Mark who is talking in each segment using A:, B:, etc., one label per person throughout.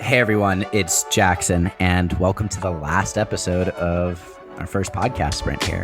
A: Hey everyone, it's Jackson, and welcome to the last episode of our first podcast sprint here.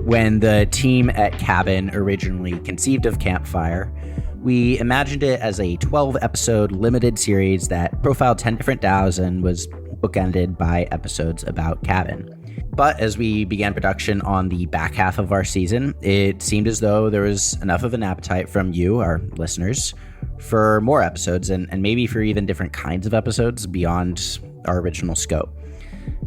A: When the team at Cabin originally conceived of Campfire, we imagined it as a 12-episode limited series that profiled 10 different DAOs and was bookended by episodes about Cabin. But as we began production on the back half of our season, it seemed as though there was enough of an appetite from you, our listeners, for more episodes and maybe for even different kinds of episodes beyond our original scope.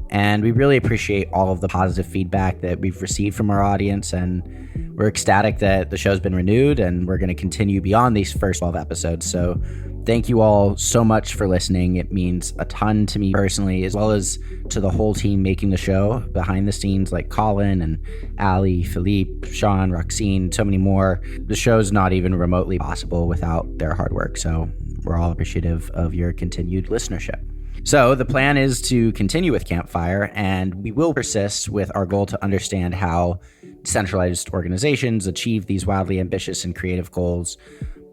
A: And we really appreciate all of the positive feedback that we've received from our audience, and we're ecstatic that the show's been renewed and we're going to continue beyond these first 12 episodes. So thank you all so much for listening. It means a ton to me personally, as well as to the whole team making the show behind the scenes, like Colin and Ali, Philippe, Sean, Roxine, so many more. The show's not even remotely possible without their hard work. So we're all appreciative of your continued listenership. So the plan is to continue with Campfire, and we will persist with our goal to understand how decentralized organizations achieve these wildly ambitious and creative goals.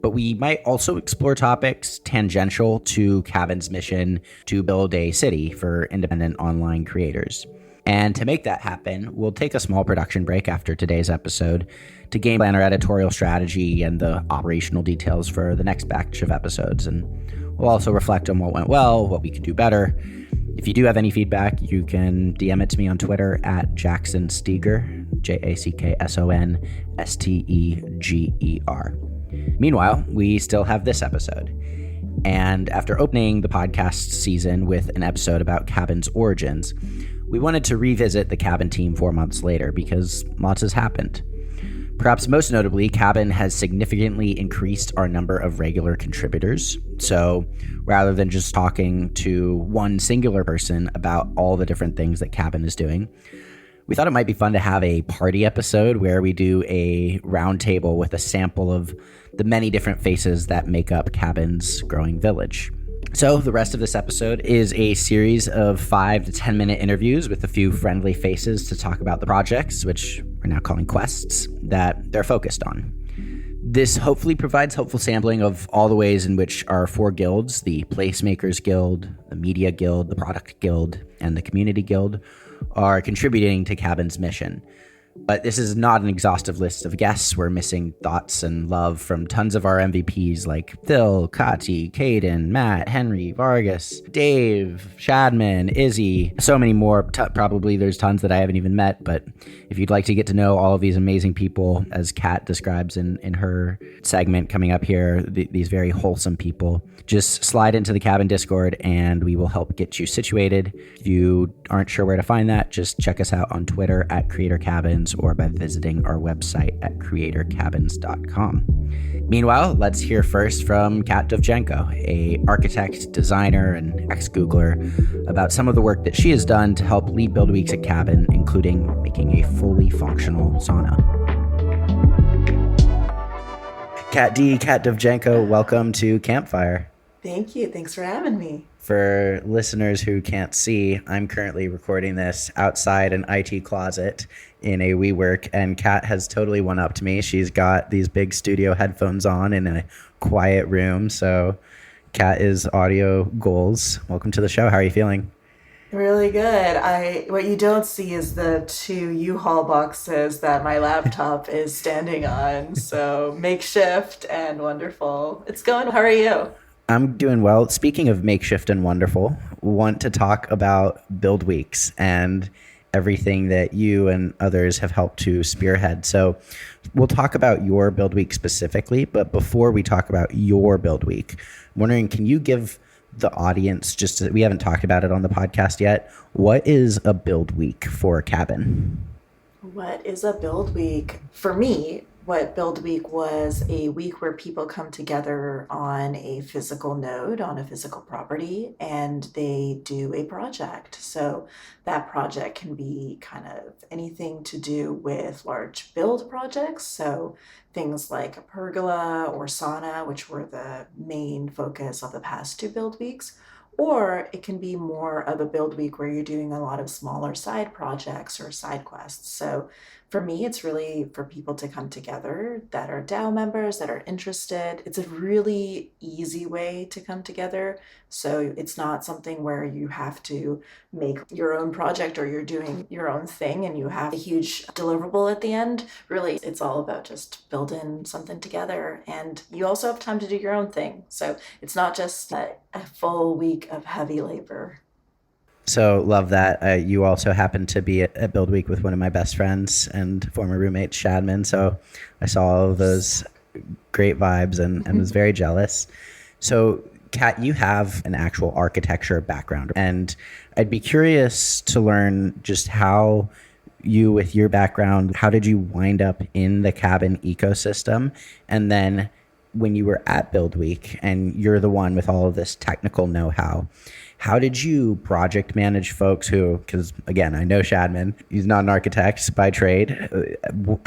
A: But we might also explore topics tangential to Cabin's mission to build a city for independent online creators. And to make that happen, we'll take a small production break after today's episode to game plan our editorial strategy and the operational details for the next batch of episodes. And we'll also reflect on what went well, what we could do better. If you do have any feedback, you can DM it to me on Twitter at Jackson Steger, JacksonSteger. Meanwhile, we still have this episode. And after opening the podcast season with an episode about Cabin's origins, we wanted to revisit the Cabin team 4 months later because lots has happened. Perhaps most notably, Cabin has significantly increased our number of regular contributors. So rather than just talking to one singular person about all the different things that Cabin is doing, we thought it might be fun to have a party episode where we do a roundtable with a sample of the many different faces that make up Cabin's growing village. So the rest of this episode is a series of 5 to 10 minute interviews with a few friendly faces to talk about the projects, which we're now calling quests, that they're focused on. This hopefully provides helpful sampling of all the ways in which our 4 guilds, the Placemakers Guild, the Media Guild, the Product Guild, and the Community Guild, are contributing to Cabin's mission. But this is not an exhaustive list of guests. We're missing thoughts and love from tons of our MVPs like Phil, Kati, Caden, Matt, Henry, Vargas, Dave, Shadman, Izzy, so many more. Probably there's tons that I haven't even met, but if you'd like to get to know all of these amazing people, as Kat describes in her segment coming up here, these very wholesome people, just slide into the Cabin Discord and we will help get you situated. If you aren't sure where to find that, just check us out on Twitter at CreatorCabins or by visiting our website at creatorcabins.com. Meanwhile, let's hear first from Kat Dovjenko, a architect, designer, and ex-Googler, about some of the work that she has done to help lead build weeks at Cabin, including making a fully functional sauna. Kat Dovjenko, welcome to Campfire.
B: Thank you. Thanks for having me.
A: For listeners who can't see, I'm currently recording this outside an IT closet in a WeWork, and Kat has totally one-upped me. She's got these big studio headphones on in a quiet room, so Kat is audio goals. Welcome to the show. How are you feeling?
B: Really good. What you don't see is the 2 U-Haul boxes that my laptop is standing on, so makeshift and wonderful. It's going. How are you?
A: I'm doing well. Speaking of makeshift and wonderful, want to talk about build weeks and everything that you and others have helped to spearhead. So we'll talk about your build week specifically, but before we talk about your build week, I'm wondering, can you give the audience, we haven't talked about it on the podcast yet, what is a build week for Cabin?
B: What is a build week? For me, what Build Week was a week where people come together on a physical node, on a physical property, and they do a project. So that project can be kind of anything to do with large build projects. So things like a pergola or sauna, which were the main focus of the past 2 build weeks. Or it can be more of a build week where you're doing a lot of smaller side projects or side quests. So For me, it's really for people to come together that are DAO members, that are interested. It's a really easy way to come together. So it's not something where you have to make your own project or you're doing your own thing and you have a huge deliverable at the end. Really, it's all about just building something together. And you also have time to do your own thing. So it's not just a full week of heavy labor.
A: So love that. You also happened to be at Build Week with one of my best friends and former roommate, Shadman. So I saw all of those great vibes and was very jealous. So Kat, you have an actual architecture background, and I'd be curious to learn just how you, with your background, how did you wind up in the cabin ecosystem? And then when you were at Build Week and you're the one with all of this technical know-how, how did you project manage folks who, because again, I know Shadman, he's not an architect by trade.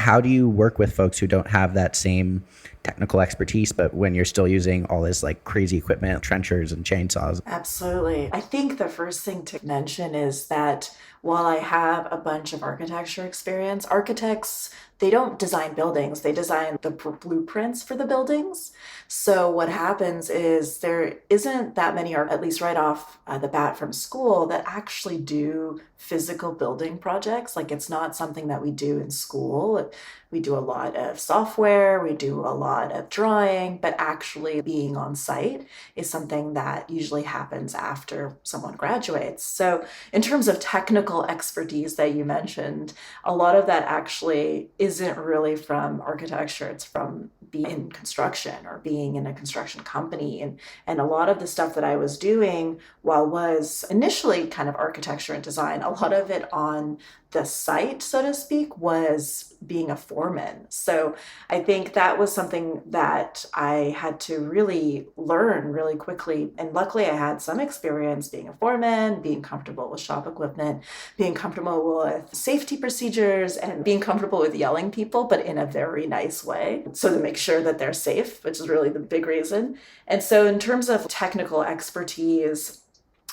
A: How do you work with folks who don't have that same technical expertise, but when you're still using all this like crazy equipment, trenchers and chainsaws?
B: Absolutely. I think the first thing to mention is that while I have a bunch of architecture experience, architects, they don't design buildings, they design the blueprints for the buildings. So what happens is there isn't that many, or at least right off the bat from school, that actually do physical building projects. Like it's not something that we do in school. We do a lot of software, we do a lot of drawing, but actually being on site is something that usually happens after someone graduates. So in terms of technical expertise that you mentioned, a lot of that actually isn't really from architecture. It's from being in construction or being in a construction company. And a lot of the stuff that I was doing, while was initially kind of architecture and design, a lot of it on the site, so to speak, was being a foreman. So I think that was something that I had to really learn really quickly. And luckily I had some experience being a foreman, being comfortable with shop equipment, being comfortable with safety procedures, and being comfortable with yelling people, but in a very nice way. So to make sure that they're safe, which is really the big reason. And so in terms of technical expertise,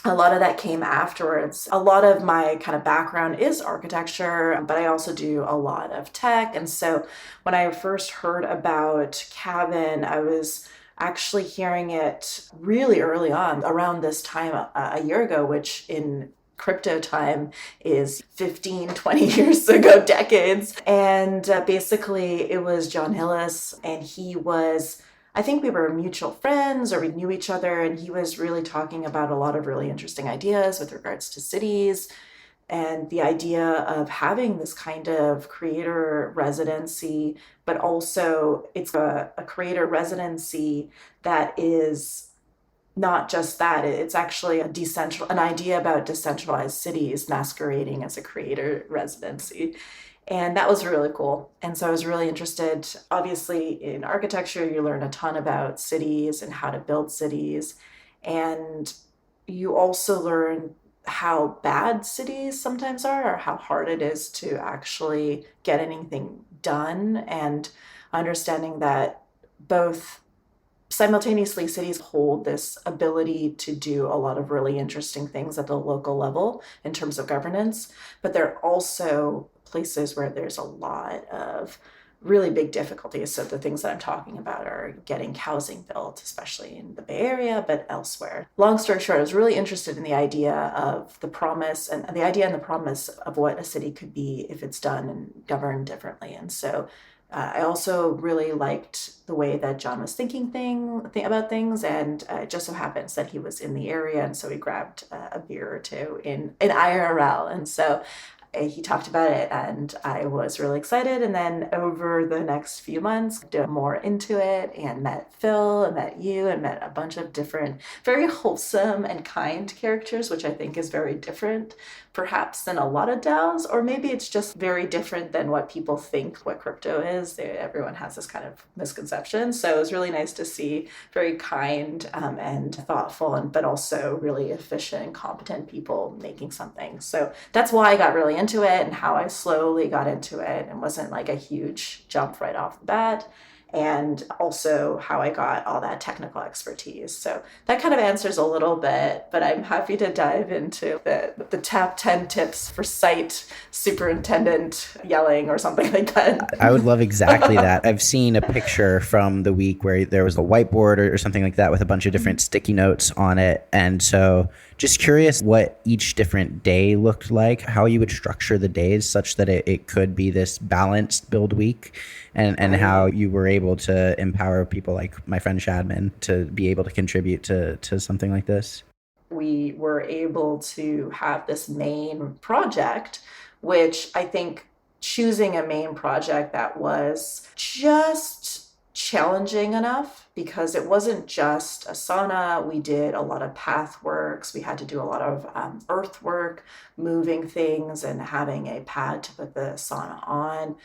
B: a lot of that came afterwards. A lot of my kind of background is architecture, but I also do a lot of tech. And so when I first heard about Cabin, I was actually hearing it really early on, around this time a year ago, which in crypto time is 15, 20 years ago, decades. And basically it was Jon Hillis, and he was, I think we were mutual friends or we knew each other, and he was really talking about a lot of really interesting ideas with regards to cities and the idea of having this kind of creator residency, but also it's a creator residency that is not just that, it's actually an idea about decentralized cities masquerading as a creator residency. And that was really cool. And so I was really interested. Obviously, in architecture, you learn a ton about cities and how to build cities. And you also learn how bad cities sometimes are, or how hard it is to actually get anything done, and understanding that both simultaneously cities hold this ability to do a lot of really interesting things at the local level in terms of governance, but they're also places where there's a lot of really big difficulties. So the things that I'm talking about are getting housing built, especially in the Bay Area, but elsewhere. Long story short, I was really interested in the idea of the promise and the idea and the promise of what a city could be if it's done and governed differently. And so I also really liked the way that Jon was thinking about things, and it just so happens that he was in the area, and so we grabbed a beer or two in IRL, and so he talked about it, and I was really excited. And then over the next few months, dove more into it and met Phil and met you and met a bunch of different, very wholesome and kind characters, which I think is very different, perhaps, than a lot of DAOs, or maybe it's just very different than what people think what crypto is. Everyone has this kind of misconception. So it was really nice to see very kind and thoughtful, but also really efficient and competent people making something. So that's why I got really into it and how I slowly got into it, and wasn't like a huge jump right off the bat. and also how I got all that technical expertise. So that kind of answers a little bit, but I'm happy to dive into the top 10 tips for site superintendent yelling or something like that.
A: I would love exactly that. I've seen a picture from the week where there was a whiteboard or something like that with a bunch of different sticky notes on it. And so just curious what each different day looked like, how you would structure the days such that it could be this balanced build week, and how you were able to empower people like my friend Shadman to be able to contribute to something like this.
B: We were able to have this main project, which I think choosing a main project that was just challenging enough, because it wasn't just Asana. We did a lot of path works. We had to do a lot of earth work, moving things and having a pad to put the Asana on.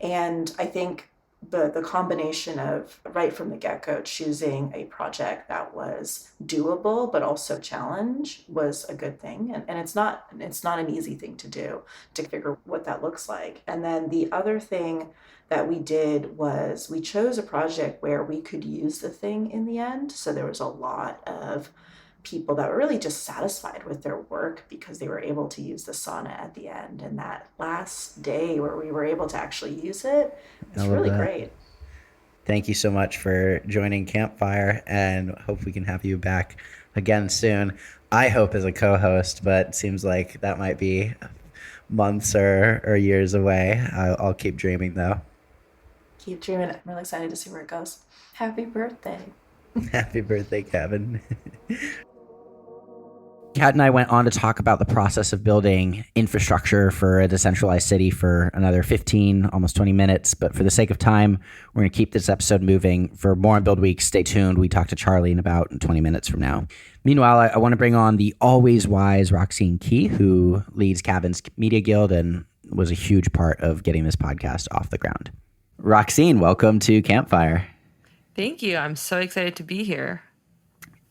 B: And I think the combination of right from the get-go choosing a project that was doable but also challenge was a good thing, and it's not an easy thing to do, to figure what that looks like. And then the other thing that we did was we chose a project where we could use the thing in the end. So there was a lot of people that were really just satisfied with their work because they were able to use the sauna at the end. And that last day where we were able to actually use it, it's really great.
A: Thank you so much for joining Campfire, and hope we can have you back again soon. I hope as a co-host, but it seems like that might be months or years away. I'll keep dreaming though.
B: Keep dreaming. I'm really excited to see where it goes. Happy birthday.
A: Happy birthday, Kevin. Kat and I went on to talk about the process of building infrastructure for a decentralized city for another 15, almost 20 minutes. But for the sake of time, we're going to keep this episode moving. For more on Build Week, stay tuned. We talk to Charlie in about 20 minutes from now. Meanwhile, I want to bring on the always wise Roxine Kee, who leads Cabin's Media Guild and was a huge part of getting this podcast off the ground. Roxine, welcome to Campfire.
C: Thank you. I'm so excited to be here.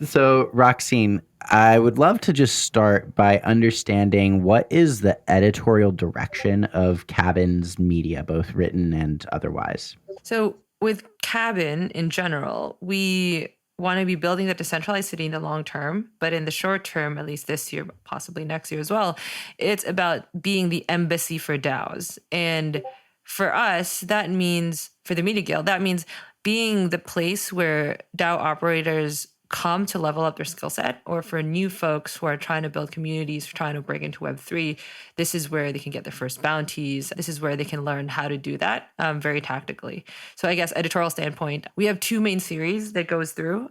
A: So, Roxine, I would love to just start by understanding what is the editorial direction of Cabin's media, both written and otherwise.
C: So with Cabin in general, we want to be building the decentralized city in the long term, but in the short term, at least this year, possibly next year as well, it's about being the embassy for DAOs. And for us, that means, for the Media Guild, that means being the place where DAO operators come to level up their skill set, or for new folks who are trying to build communities, trying to break into Web3, this is where they can get their first bounties. This is where they can learn how to do that very tactically. So I guess editorial standpoint, we have two main series that goes through.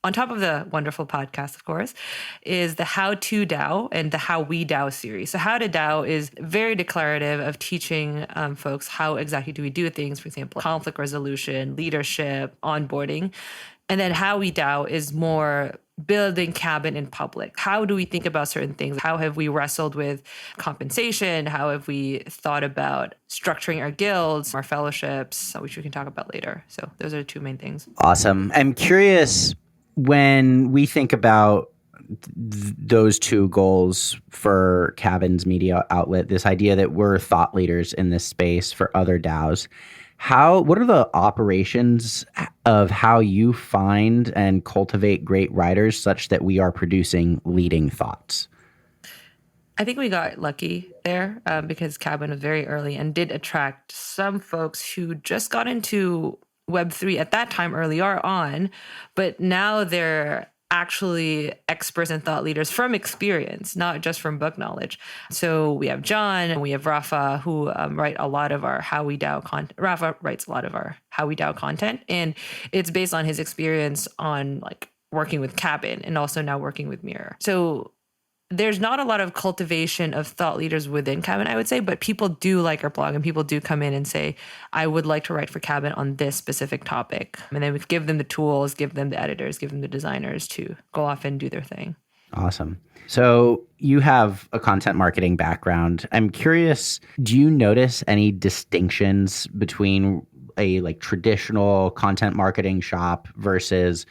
C: On top of the wonderful podcast, of course, is the How to DAO and the How We DAO series. So How to DAO is very declarative of teaching folks how exactly do we do things, for example, conflict resolution, leadership, onboarding. And then How We DAO is more building Cabin in public. How do we think about certain things? How have we wrestled with compensation? How have we thought about structuring our guilds, our fellowships, which we can talk about later. So those are the two main things.
A: Awesome. I'm curious, when we think about those two goals for Cabin's media outlet, this idea that we're thought leaders in this space for other DAOs, what are the operations of how you find and cultivate great writers such that we are producing leading thoughts?
C: I think we got lucky there because Cabin was very early and did attract some folks who just got into Web3 at that time early on, but now they're actually experts and thought leaders from experience, not just from book knowledge. So we have Jon and we have Rafa, who write a lot of our How We DAO content. Rafa writes a lot of our How We DAO content, and it's based on his experience on like working with Cabin and also now working with Mirror. So there's not a lot of cultivation of thought leaders within Cabin, I would say, but people do like our blog and people do come in and say, I would like to write for Cabin on this specific topic. And then we give them the tools, give them the editors, give them the designers to go off and do their thing.
A: Awesome. So you have a content marketing background. I'm curious, do you notice any distinctions between a like traditional content marketing shop versus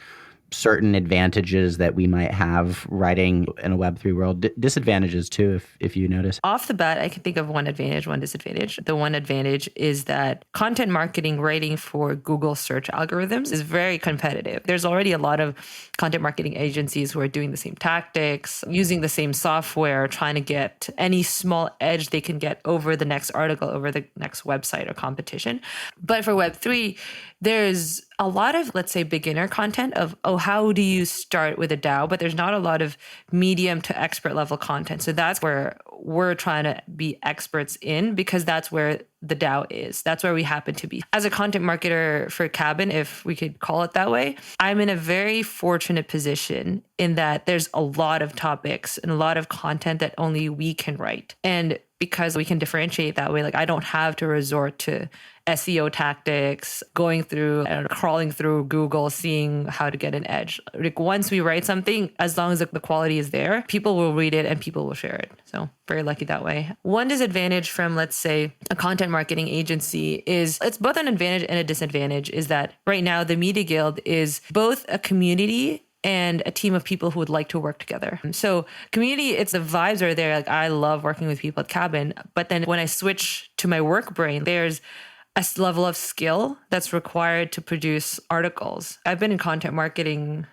A: certain advantages that we might have writing in a Web3 world, disadvantages too, if you notice?
C: Off the bat, I can think of one advantage, one disadvantage. The one advantage is that content marketing writing for Google search algorithms is very competitive. There's already a lot of content marketing agencies who are doing the same tactics, using the same software, trying to get any small edge they can get over the next article, over the next website or competition. But for Web3, there's a lot of, let's say, beginner content of, how do you start with a DAO? But there's not a lot of medium to expert level content. So that's where we're trying to be experts in, because that's where the DAO is. That's where we happen to be. As a content marketer for Cabin, if we could call it that way, I'm in a very fortunate position in that there's a lot of topics and a lot of content that only we can write. And because we can differentiate that way, like I don't have to resort to SEO tactics, going through and crawling through Google, seeing how to get an edge. Like once we write something, as long as the quality is there, people will read it and people will share it. So very lucky that way. One disadvantage from, let's say, a content marketing agency is it's both an advantage and a disadvantage, is that right now the Media Guild is both a community and a team of people who would like to work together. So community, it's the vibes are there. Like I love working with people at Cabin, but then when I switch to my work brain, there's a level of skill that's required to produce articles. I've been in content marketing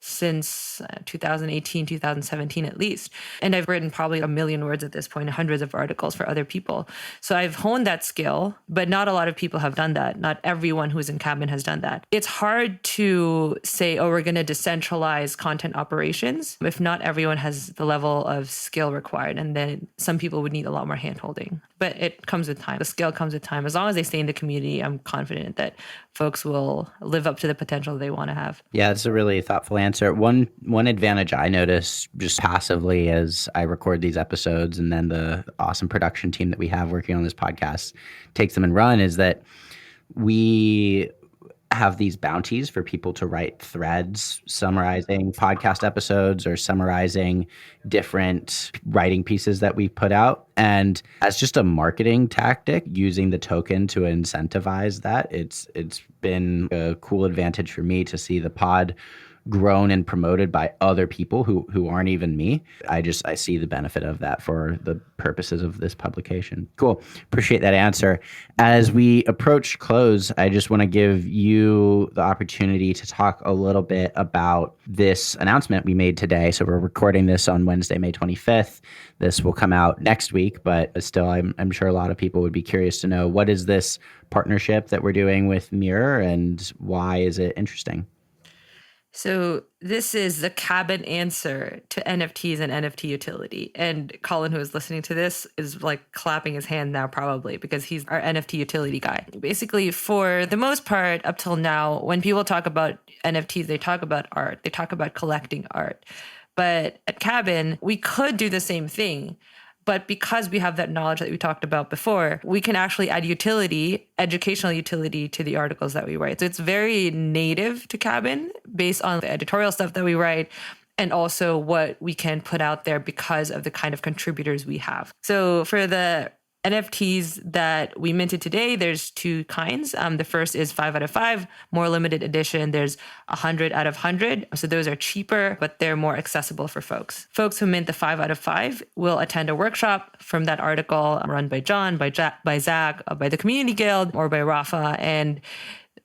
C: since 2018, 2017 at least. And I've written probably 1 million words at this point, hundreds of articles for other people. So I've honed that skill, but not a lot of people have done that. Not everyone who's in Cabin has done that. It's hard to say, we're going to decentralize content operations if not everyone has the level of skill required. And then some people would need a lot more handholding. But it comes with time. The skill comes with time. As long as they stay in the community, I'm confident that folks will live up to the potential they want to have.
A: Yeah, that's a really thoughtful answer. One advantage I notice just passively as I record these episodes, and then the awesome production team that we have working on this podcast takes them and run, is that we have these bounties for people to write threads summarizing podcast episodes or summarizing different writing pieces that we put out. And as just a marketing tactic, using the token to incentivize that, it's been a cool advantage for me to see the pod grown and promoted by other people who aren't even me. I see the benefit of that for the purposes of this publication. Cool. Appreciate that answer. As we approach close, I just want to give you the opportunity to talk a little bit about this announcement we made today. So we're recording this on Wednesday, May 25th. This will come out next week, but still, I'm sure a lot of people would be curious to know, what is this partnership that we're doing with Mirror and why is it interesting?
C: So this is the Cabin answer to NFTs and NFT utility. And Colin, who is listening to this, is like clapping his hand now probably because he's our NFT utility guy. Basically, for the most part, up till now, when people talk about NFTs, they talk about art. They talk about collecting art. But at Cabin, we could do the same thing. But because we have that knowledge that we talked about before, we can actually add utility, educational utility to the articles that we write. So it's very native to Cabin based on the editorial stuff that we write and also what we can put out there because of the kind of contributors we have. So for the NFTs that we minted today, there's two kinds. The first is 5 out of 5, more limited edition. There's 100 out of 100. So those are cheaper, but they're more accessible for folks. Folks who mint the 5 out of 5 will attend a workshop from that article run by Jon, by Zakk, by the Community Guild, or by Rafa. And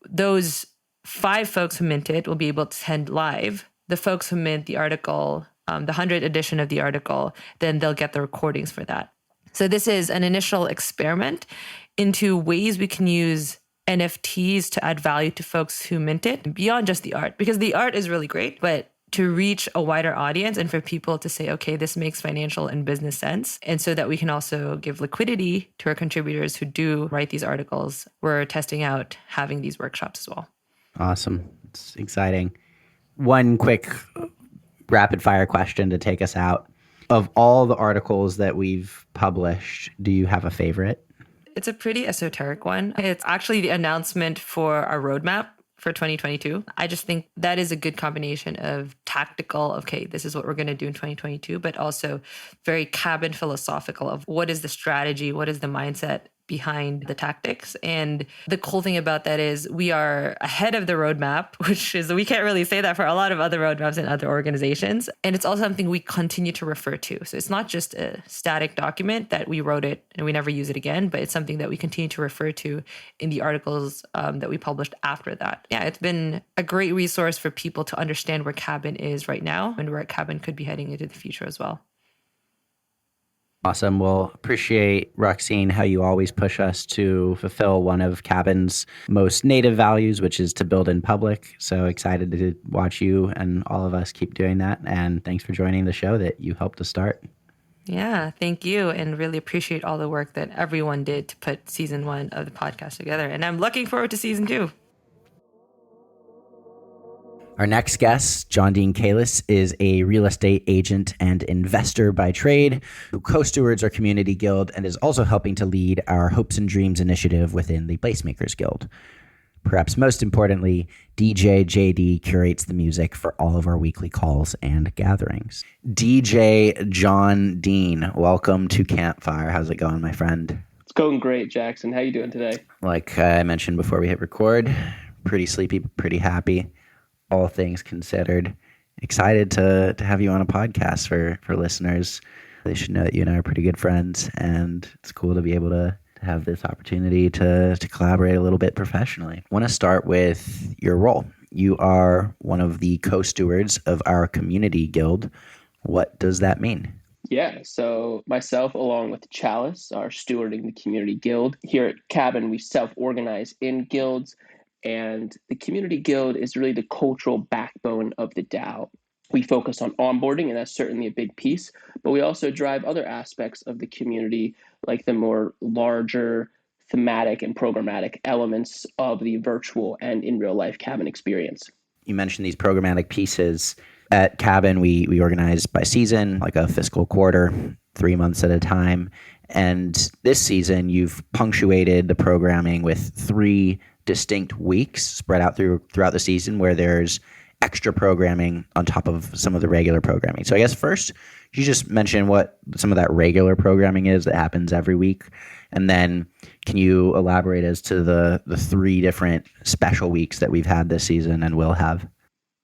C: those 5 folks who mint it will be able to attend live. The folks who mint the article, the 100 edition of the article, then they'll get the recordings for that. So this is an initial experiment into ways we can use NFTs to add value to folks who mint it beyond just the art, because the art is really great, but to reach a wider audience and for people to say, okay, this makes financial and business sense. And so that we can also give liquidity to our contributors who do write these articles. We're testing out having these workshops as well.
A: Awesome. It's exciting. One quick rapid fire question to take us out. Of all the articles that we've published, do you have a favorite?
C: It's a pretty esoteric one. It's actually the announcement for our roadmap for 2022. I just think that is a good combination of tactical, okay, this is what we're going to do in 2022, but also very Cabin philosophical of what is the strategy, what is the mindset behind the tactics. And the cool thing about that is we are ahead of the roadmap, which is, we can't really say that for a lot of other roadmaps in other organizations. And it's also something we continue to refer to. So it's not just a static document that we wrote it and we never use it again, but it's something that we continue to refer to in the articles that we published after that. Yeah, it's been a great resource for people to understand where Cabin is right now and where Cabin could be heading into the future as well.
A: Awesome. Well, appreciate, Roxine, how you always push us to fulfill one of Cabin's most native values, which is to build in public. So excited to watch you and all of us keep doing that. And thanks for joining the show that you helped us start.
C: Yeah, thank you. And really appreciate all the work that everyone did to put season 1 of the podcast together. And I'm looking forward to season 2.
A: Our next guest, Jon Dean Keiles, is a real estate agent and investor by trade who co-stewards our community guild and is also helping to lead our Hopes and Dreams initiative within the Placemakers Guild. Perhaps most importantly, DJ JD curates the music for all of our weekly calls and gatherings. DJ Jon Dean, welcome to Campfire. How's it going, my friend?
D: It's going great, Jackson. How you doing today?
A: Like I mentioned before we hit record, pretty sleepy, pretty happy. All things considered, excited to have you on a podcast for listeners. They should know that you and I are pretty good friends, and it's cool to be able to have this opportunity to collaborate a little bit professionally. I want to start with your role. You are one of the co-stewards of our community guild. What does that mean?
D: Yeah, so myself, along with Chalice, are stewarding the community guild. Here at Cabin, we self-organize in guilds. And the community guild is really the cultural backbone of the DAO. We focus on onboarding, and that's certainly a big piece, but we also drive other aspects of the community, like the more larger thematic and programmatic elements of the virtual and in real life Cabin experience.
A: You mentioned these programmatic pieces. At Cabin, we organize by season, like a fiscal quarter, 3 months at a time. And this season, you've punctuated the programming with 3 distinct weeks spread out throughout the season where there's extra programming on top of some of the regular programming. So I guess first, you just mention what some of that regular programming is that happens every week. And then can you elaborate as to the 3 different special weeks that we've had this season and will have?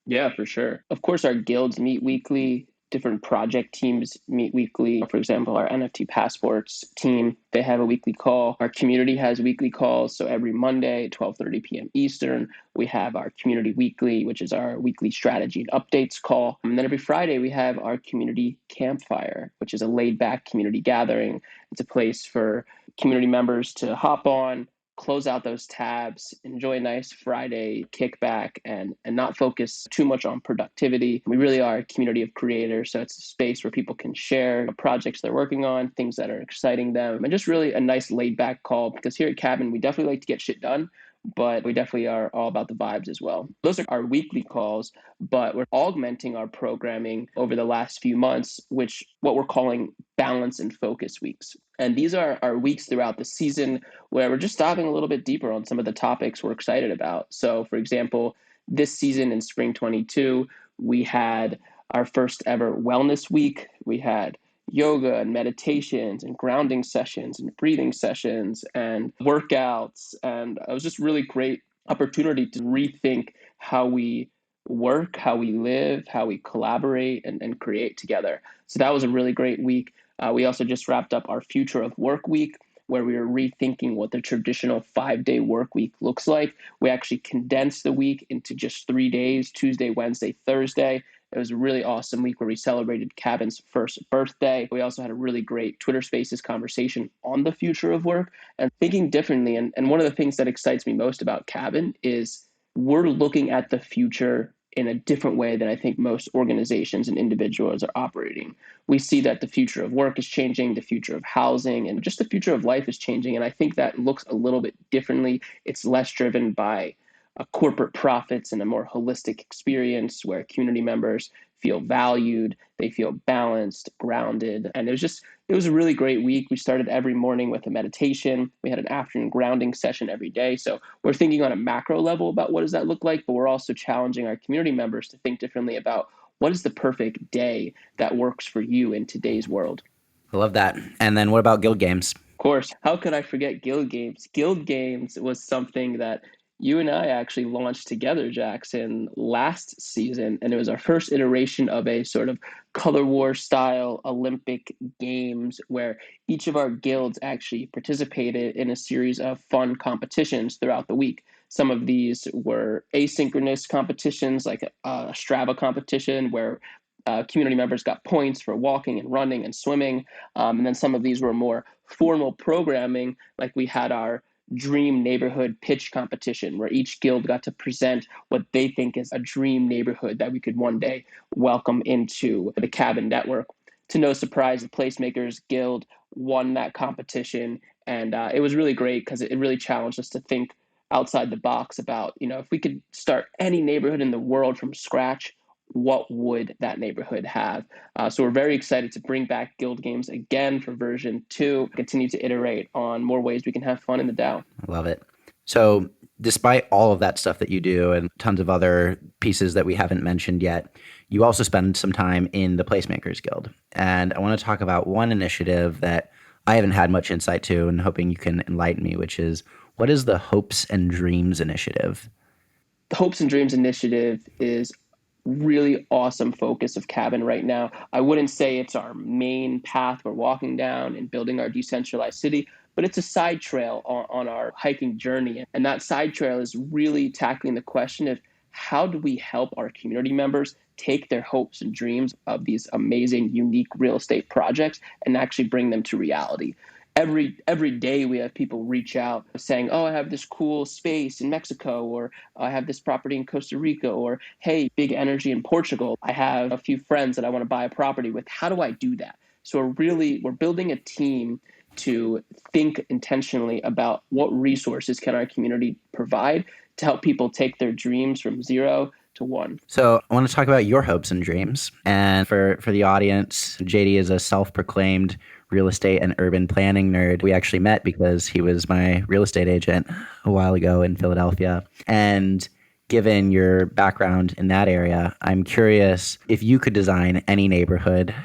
D: Yeah, for sure. Of course, our guilds meet weekly. Different project teams meet weekly. For example, our NFT passports team, they have a weekly call. Our community has weekly calls. So every Monday, 12:30 p.m. Eastern, we have our community weekly, which is our weekly strategy and updates call. And then every Friday, we have our community Campfire, which is a laid-back community gathering. It's a place for community members to hop on, close out those tabs, enjoy a nice Friday kickback, and not focus too much on productivity. We really are a community of creators, so it's a space where people can share projects they're working on, things that are exciting them, and just really a nice laid-back call, because here at Cabin, we definitely like to get shit done, but we definitely are all about the vibes as well. Those are our weekly calls, but we're augmenting our programming over the last few months, which what we're calling balance and focus weeks. And these are our weeks throughout the season where we're just diving a little bit deeper on some of the topics we're excited about. So, for example, this season in spring 22, we had our first ever wellness week. We had yoga and meditations and grounding sessions and breathing sessions and workouts. And it was just really great opportunity to rethink how we work, how we live, how we collaborate and create together. So that was a really great week. We also just wrapped up our Future of Work week, where we were rethinking what the traditional 5-day work week looks like. We actually condensed the week into just 3 days, Tuesday, Wednesday, Thursday. It was a really awesome week where we celebrated Cabin's first birthday. We also had a really great Twitter Spaces conversation on the future of work and thinking differently. And one of the things that excites me most about Cabin is we're looking at the future in a different way than I think most organizations and individuals are operating. We see that the future of work is changing, the future of housing, and just the future of life is changing. And I think that looks a little bit differently. It's less driven by corporate profits and a more holistic experience where community members feel valued, they feel balanced, grounded. And it was a really great week. We started every morning with a meditation. We had an afternoon grounding session every day. So we're thinking on a macro level about what does that look like, but we're also challenging our community members to think differently about what is the perfect day that works for you in today's world.
A: I love that. And then what about guild games?
D: course. How could I forget Guild Games? Guild Games was something that you and I actually launched together, Jackson, last season. And it was our first iteration of a sort of color war style Olympic games where each of our guilds actually participated in a series of fun competitions throughout the week. Some of these were asynchronous competitions, like a Strava competition where community members got points for walking and running and swimming. And then some of these were more formal programming, like we had our dream neighborhood pitch competition where each guild got to present what they think is a dream neighborhood that we could one day welcome into the Cabin network. To no surprise, the Placemakers Guild won that competition, and it was really great because it really challenged us to think outside the box about, if we could start any neighborhood in the world from scratch, what would that neighborhood have? So we're very excited to bring back Guild Games again for version 2, continue to iterate on more ways we can have fun in the DAO.
A: I love it. So despite all of that stuff that you do and tons of other pieces that we haven't mentioned yet, you also spend some time in the Placemakers Guild. And I want to talk about one initiative that I haven't had much insight to and hoping you can enlighten me, which is, what is the Hopes and Dreams Initiative?
D: The Hopes and Dreams Initiative is really awesome focus of Cabin right now. I wouldn't say it's our main path we're walking down and building our decentralized city, but it's a side trail on our hiking journey. And that side trail is really tackling the question of how do we help our community members take their hopes and dreams of these amazing, unique real estate projects and actually bring them to reality. Every day we have people reach out saying, oh, I have this cool space in Mexico, or I have this property in Costa Rica, or hey, big energy in Portugal. I have a few friends that I want to buy a property with. How do I do that? So we're building a team to think intentionally about what resources can our community provide to help people take their dreams from 0 to 1.
A: So I want to talk about your hopes and dreams. And for the audience, JD is a self-proclaimed real estate and urban planning nerd. We actually met because he was my real estate agent a while ago in Philadelphia. And given your background in that area, I'm curious, if you could design any neighborhood,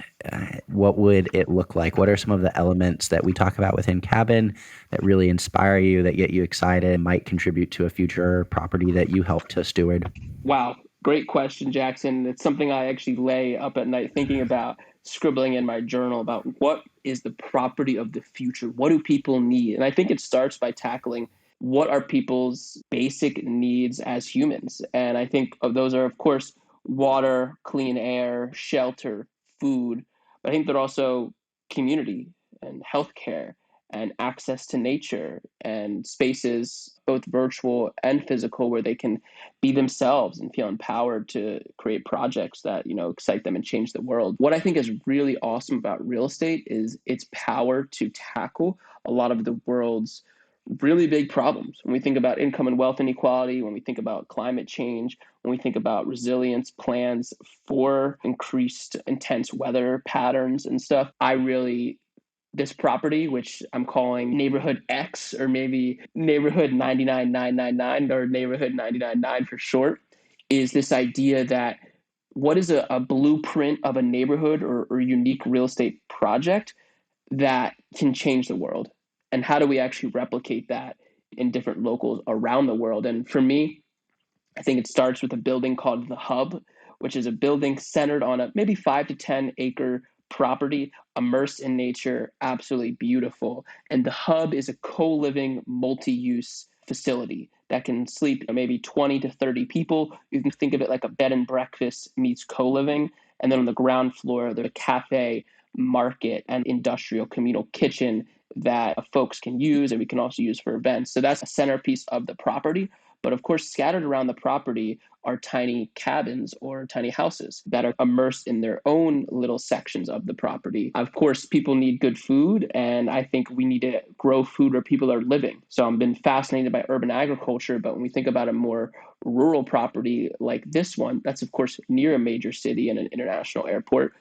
A: what would it look like? What are some of the elements that we talk about within Cabin that really inspire you, that get you excited, and might contribute to a future property that you help to steward?
D: Wow. Great question, Jackson. It's something I actually lay up at night thinking about, scribbling in my journal about what is the property of the future? What do people need? And I think it starts by tackling what are people's basic needs as humans. And I think those are, of course, water, clean air, shelter, food. But I think they're also community and healthcare and access to nature and spaces, both virtual and physical, where they can be themselves and feel empowered to create projects that, excite them and change the world. What I think is really awesome about real estate is its power to tackle a lot of the world's really big problems. When we think about income and wealth inequality, when we think about climate change, when we think about resilience plans for increased intense weather patterns and stuff, this property, which I'm calling Neighborhood X, or maybe Neighborhood 99999, or Neighborhood 999 for short, is this idea that what is a blueprint of a neighborhood or unique real estate project that can change the world? And how do we actually replicate that in different locals around the world? And for me, I think it starts with a building called The Hub, which is a building centered on a maybe 5 to 10 acre property, immersed in nature, absolutely beautiful. And The Hub is a co-living, multi-use facility that can sleep maybe 20 to 30 people. You can think of it like a bed and breakfast meets co-living. And then on the ground floor, there's a cafe, market, and industrial communal kitchen that folks can use, and we can also use for events. So that's a centerpiece of the property. But of course, scattered around the property are tiny cabins or tiny houses that are immersed in their own little sections of the property. Of course, people need good food, and I think we need to grow food where people are living. So I've been fascinated by urban agriculture, but when we think about a more rural property like this one, that's of course near a major city and an international airport,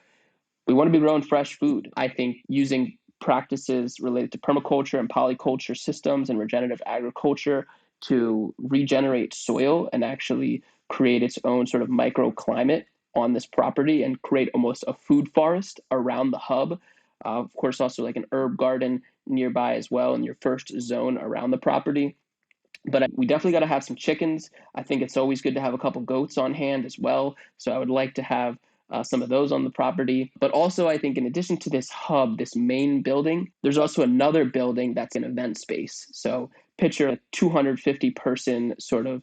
D: we want to be growing fresh food. I think using practices related to permaculture and polyculture systems and regenerative agriculture to regenerate soil and actually create its own sort of microclimate on this property and create almost a food forest around the hub. Of course, also like an herb garden nearby as well in your first zone around the property. But we definitely got to have some chickens. I think it's always good to have a couple goats on hand as well. So I would like to have some of those on the property. But also, I think in addition to this hub, this main building, there's also another building that's an event space. So picture a 250 person sort of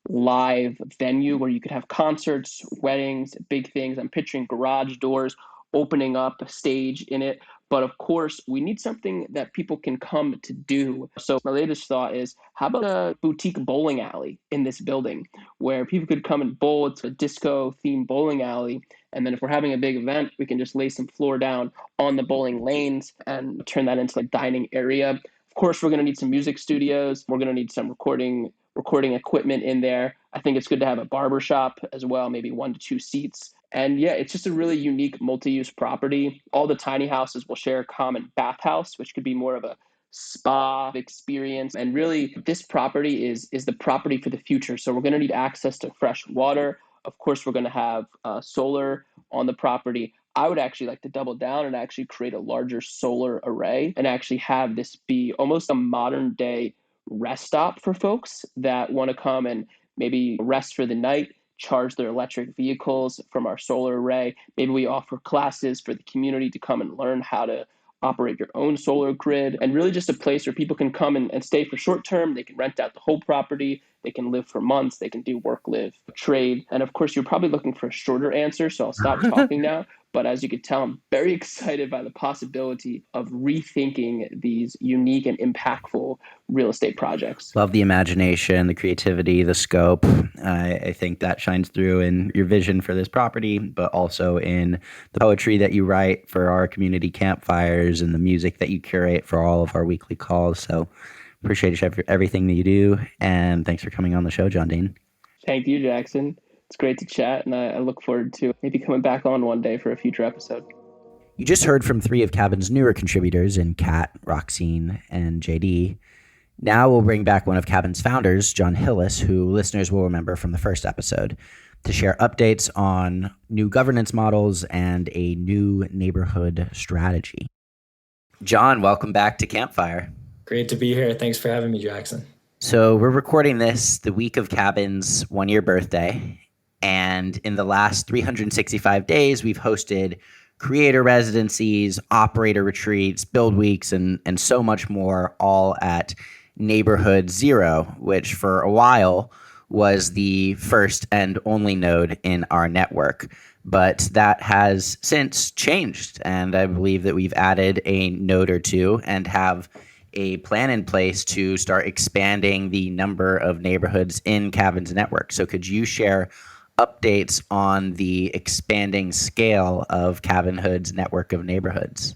D: live venue where you could have concerts, weddings, big things. I'm picturing garage doors opening up a stage in it. But of course, we need something that people can come to do. So my latest thought is, how about a boutique bowling alley in this building where people could come and bowl? It's a disco themed bowling alley. And then if we're having a big event, we can just lay some floor down on the bowling lanes and turn that into a dining area. Of course, we're going to need some music studios. We're going to need some recording equipment in there. I think it's good to have a barber shop as well, maybe 1 to 2 seats. And yeah, it's just a really unique multi-use property. All the tiny houses will share a common bathhouse, which could be more of a spa experience. And really, this property is the property for the future. So we're going to need access to fresh water. Of course, we're going to have solar on the property. I would actually like to double down and actually create a larger solar array and actually have this be almost a modern day rest stop for folks that want to come and maybe rest for the night, charge their electric vehicles from our solar array. Maybe we offer classes for the community to come and learn how to operate your own solar grid, and really just a place where people can come and stay for short term. They can rent out the whole property. They can live for months. They can do work, live, trade. And of course, you're probably looking for a shorter answer, so I'll stop talking now. But as you could tell, I'm very excited by the possibility of rethinking these unique and impactful real estate projects.
A: Love the imagination, the creativity, the scope. I think that shines through in your vision for this property, but also in the poetry that you write for our community campfires and the music that you curate for all of our weekly calls. So appreciate everything that you do. And thanks for coming on the show, Jon Dean.
D: Thank you, Jackson. It's great to chat, and I look forward to maybe coming back on one day for a future episode.
A: You just heard from 3 of Cabin's newer contributors in Kat, Roxine, and JD. Now we'll bring back one of Cabin's founders, Jon Hillis, who listeners will remember from the first episode, to share updates on new governance models and a new neighborhood strategy. Jon, welcome back to Campfire.
E: Great to be here. Thanks for having me, Jackson.
A: So we're recording this the week of Cabin's 1-year birthday. And in the last 365 days, we've hosted creator residencies, operator retreats, build weeks, and so much more, all at Neighborhood Zero, which for a while was the first and only node in our network. But that has since changed, and I believe that we've added a node or two and have a plan in place to start expanding the number of neighborhoods in Cabin's network. So could you share updates on the expanding scale of Cabinhood's network of neighborhoods?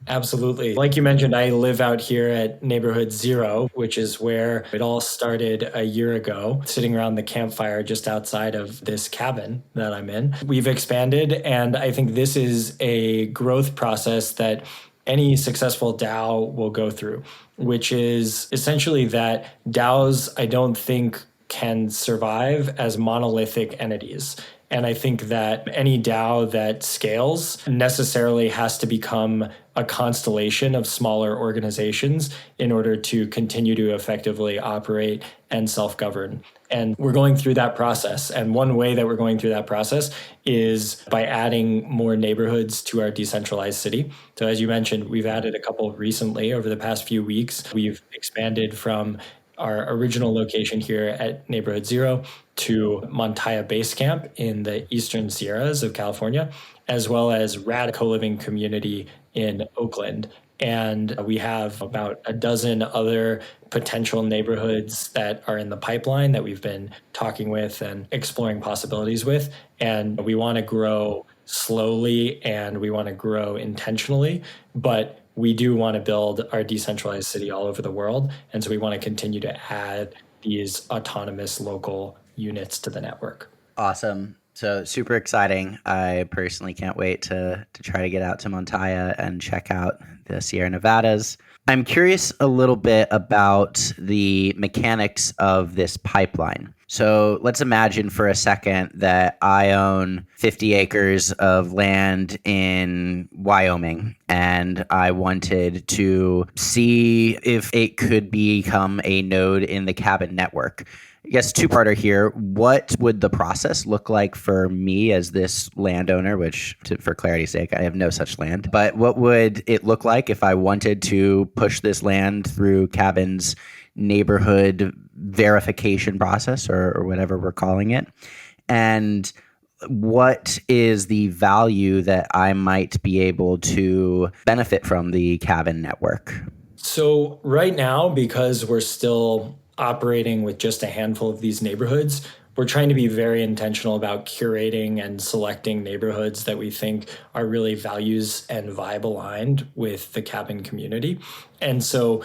E: Absolutely. Like you mentioned, I live out here at Neighborhood Zero, which is where it all started a year ago, sitting around the campfire just outside of this cabin that I'm in. We've expanded, and I think this is a growth process that any successful DAO will go through, which is essentially that DAOs, I don't think, can survive as monolithic entities. And I think that any DAO that scales necessarily has to become a constellation of smaller organizations in order to continue to effectively operate and self-govern. And we're going through that process. And one way that we're going through that process is by adding more neighborhoods to our decentralized city. So as you mentioned, we've added a couple recently over the past few weeks. We've expanded from our original location here at Neighborhood Zero to Montaya Base Camp in the Eastern Sierras of California, as well as Rad Co-Living Community in Oakland. And we have about a dozen other potential neighborhoods that are in the pipeline that we've been talking with and exploring possibilities with. And we want to grow slowly and we want to grow intentionally, but we do want to build our decentralized city all over the world. And so we want to continue to add these autonomous local units to the network.
A: Awesome. So super exciting. I personally can't wait to try to get out to Montaya and check out the Sierra Nevadas. I'm curious a little bit about the mechanics of this pipeline. So let's imagine for a second that I own 50 acres of land in Wyoming and I wanted to see if it could become a node in the Cabin network. I guess two-parter here. What would the process look like for me as this landowner, which for clarity's sake, I have no such land, but what would it look like if I wanted to push this land through Cabin's neighborhood verification process or whatever we're calling it? And what is the value that I might be able to benefit from the Cabin network?
E: So right now, because we're still operating with just a handful of these neighborhoods, we're trying to be very intentional about curating and selecting neighborhoods that we think are really values and vibe aligned with the Cabin community. And so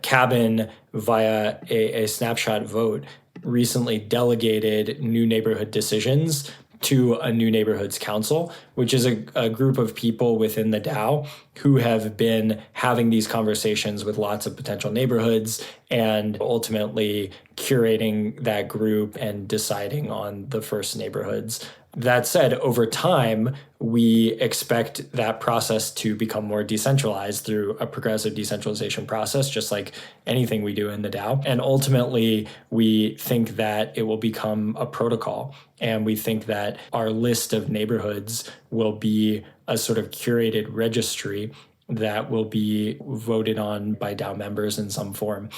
E: Cabin, via a snapshot vote, recently delegated new neighborhood decisions to a new neighborhoods council, which is a group of people within the DAO who have been having these conversations with lots of potential neighborhoods and ultimately curating that group and deciding on the first neighborhoods. That said, over time, we expect that process to become more decentralized through a progressive decentralization process, just like anything we do in the DAO. And ultimately, we think that it will become a protocol. And we think that our list of neighborhoods will be a sort of curated registry that will be voted on by DAO members in some form.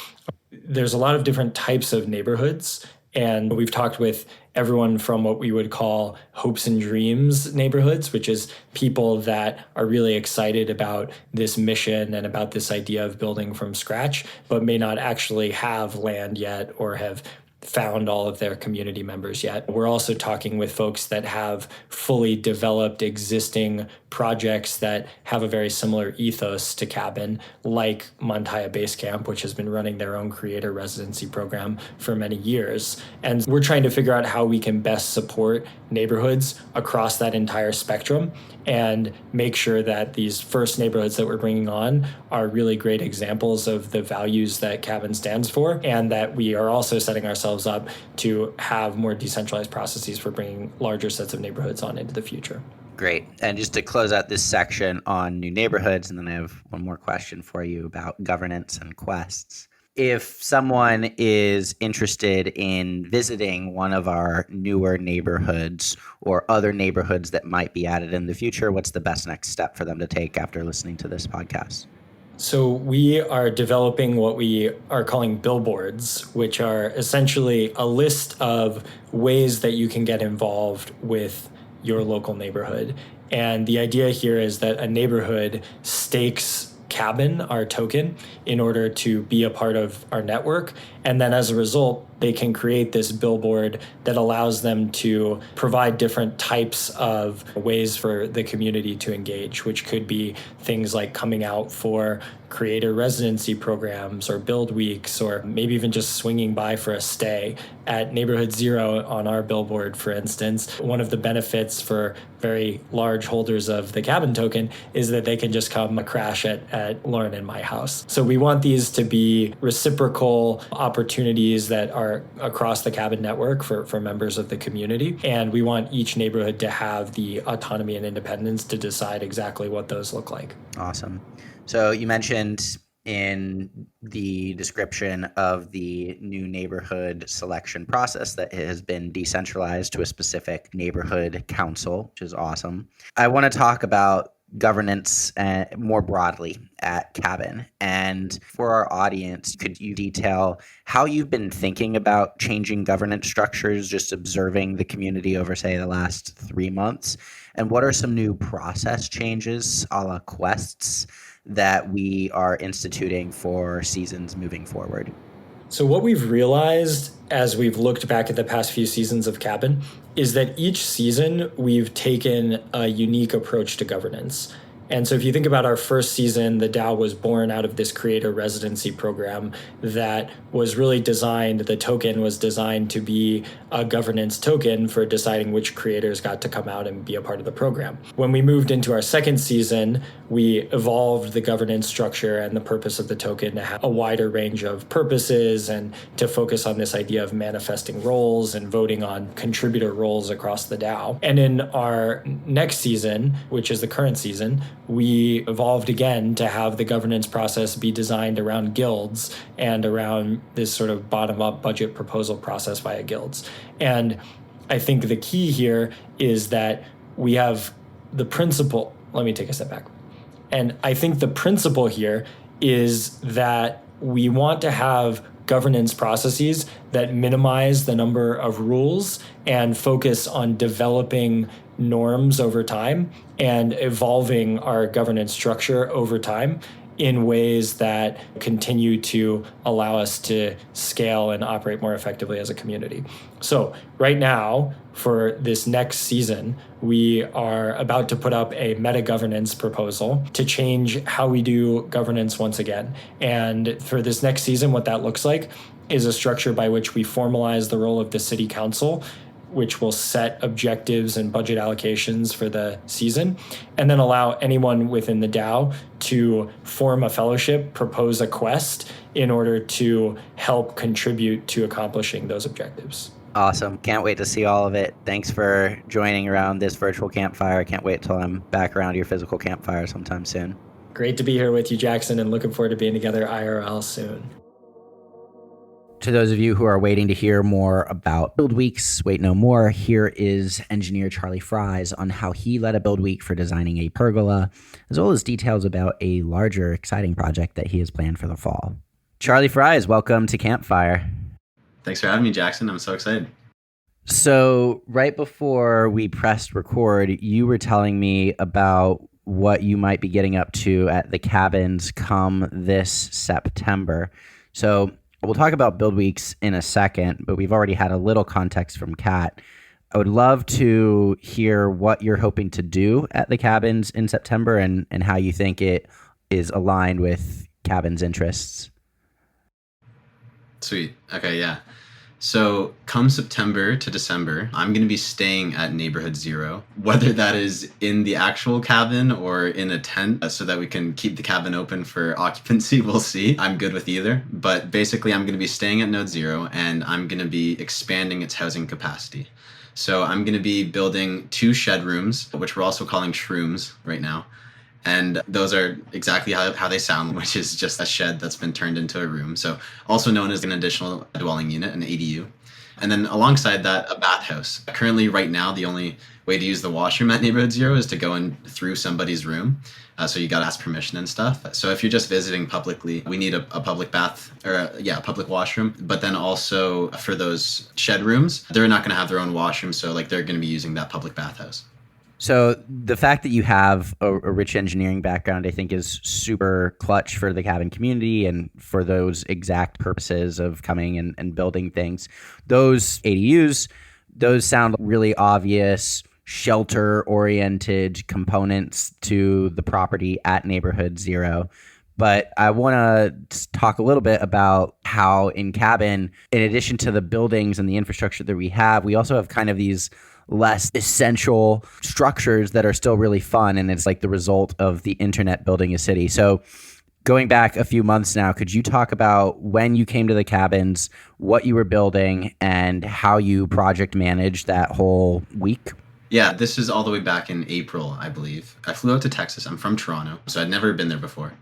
E: There's a lot of different types of neighborhoods. And we've talked with everyone from what we would call hopes and dreams neighborhoods, which is people that are really excited about this mission and about this idea of building from scratch, but may not actually have land yet or have found all of their community members yet. We're also talking with folks that have fully developed existing projects that have a very similar ethos to Cabin, like Mantaya Base Camp, which has been running their own creator residency program for many years. And we're trying to figure out how we can best support neighborhoods across that entire spectrum and make sure that these first neighborhoods that we're bringing on are really great examples of the values that Cabin stands for, and that we are also setting ourselves up to have more decentralized processes for bringing larger sets of neighborhoods on into the future.
A: Great. And just to close out this section on new neighborhoods, and then I have one more question for you about governance and quests. If someone is interested in visiting one of our newer neighborhoods or other neighborhoods that might be added in the future, what's the best next step for them to take after listening to this podcast?
E: So we are developing what we are calling billboards, which are essentially a list of ways that you can get involved with your local neighborhood. And the idea here is that a neighborhood stakes Cabin, our token, in order to be a part of our network. And then as a result, they can create this billboard that allows them to provide different types of ways for the community to engage, which could be things like coming out for creator residency programs or build weeks, or maybe even just swinging by for a stay. At Neighborhood Zero on our billboard, for instance, one of the benefits for very large holders of the Cabin token is that they can just come crash at Lauren and my house. So we want these to be reciprocal opportunities that are across the Cabin network for members of the community. And we want each neighborhood to have the autonomy and independence to decide exactly what those look like.
A: Awesome. So you mentioned in the description of the new neighborhood selection process that it has been decentralized to a specific neighborhood council, which is awesome. I want to talk about governance more broadly at Cabin. And for our audience, could you detail how you've been thinking about changing governance structures, just observing the community over, say, the last 3 months? And what are some new process changes, a la quests, that we are instituting for seasons moving forward?
E: So what we've realized as we've looked back at the past few seasons of Cabin is that each season we've taken a unique approach to governance. And so if you think about our first season, the DAO was born out of this creator residency program that was really designed, the token was designed to be a governance token for deciding which creators got to come out and be a part of the program. When we moved into our second season, we evolved the governance structure and the purpose of the token to have a wider range of purposes and to focus on this idea of manifesting roles and voting on contributor roles across the DAO. And in our next season, which is the current season, we evolved again to have the governance process be designed around guilds and around this sort of bottom-up budget proposal process via guilds. And I think the key here is that we have the principle. Let me take a step back. And I think the principle here is that we want to have governance processes that minimize the number of rules and focus on developing norms over time and evolving our governance structure over time in ways that continue to allow us to scale and operate more effectively as a community. So right now, for this next season, we are about to put up a meta governance proposal to change how we do governance once again. And for this next season, what that looks like is a structure by which we formalize the role of the city council, which will set objectives and budget allocations for the season, and then allow anyone within the DAO to form a fellowship, propose a quest in order to help contribute to accomplishing those objectives.
A: Awesome. Can't wait to see all of it. Thanks for joining around this virtual campfire. Can't wait till I'm back around your physical campfire sometime soon.
E: Great to be here with you, Jackson, and looking forward to being together IRL soon.
A: To those of you who are waiting to hear more about Build Weeks, wait no more, here is engineer Charlie Frise on how he led a Build Week for designing a pergola, as well as details about a larger, exciting project that he has planned for the fall. Charlie Frise, welcome to Campfire.
F: Thanks for having me, Jackson. I'm so excited.
A: So right before we pressed record, you were telling me about what you might be getting up to at the cabins come this September. So we'll talk about Build Weeks in a second, but we've already had a little context from Kat. I would love to hear what you're hoping to do at the cabins in September and how you think it is aligned with cabins' interests.
F: Sweet. Okay, yeah. So come September to December, I'm going to be staying at Neighborhood Zero, whether that is in the actual cabin or in a tent so that we can keep the cabin open for occupancy. We'll see. I'm good with either. But basically, I'm going to be staying at Node Zero and I'm going to be expanding its housing capacity. So I'm going to be building 2 shed rooms, which we're also calling shrooms right now. And those are exactly how they sound, which is just a shed that's been turned into a room. So also known as an additional dwelling unit, an ADU. And then alongside that, a bathhouse. Currently, right now, the only way to use the washroom at Neighborhood Zero is to go in through somebody's room. So you got to ask permission and stuff. So if you're just visiting publicly, we need a public bath or a public washroom. But then also for those shed rooms, they're not going to have their own washroom. So like they're going to be using that public bathhouse.
A: So the fact that you have a rich engineering background, I think, is super clutch for the cabin community and for those exact purposes of coming and building things. Those ADUs, those sound really obvious, shelter-oriented components to the property at Neighborhood Zero. But I want to talk a little bit about how in cabin, in addition to the buildings and the infrastructure that we also have kind of these less essential structures that are still really fun. And it's like the result of the internet building a city. So going back a few months now, could you talk about when you came to the cabins, what you were building, and how you project managed that whole week?
F: Yeah, this is all the way back in April, I believe. I flew out to Texas. I'm from Toronto, so I'd never been there before.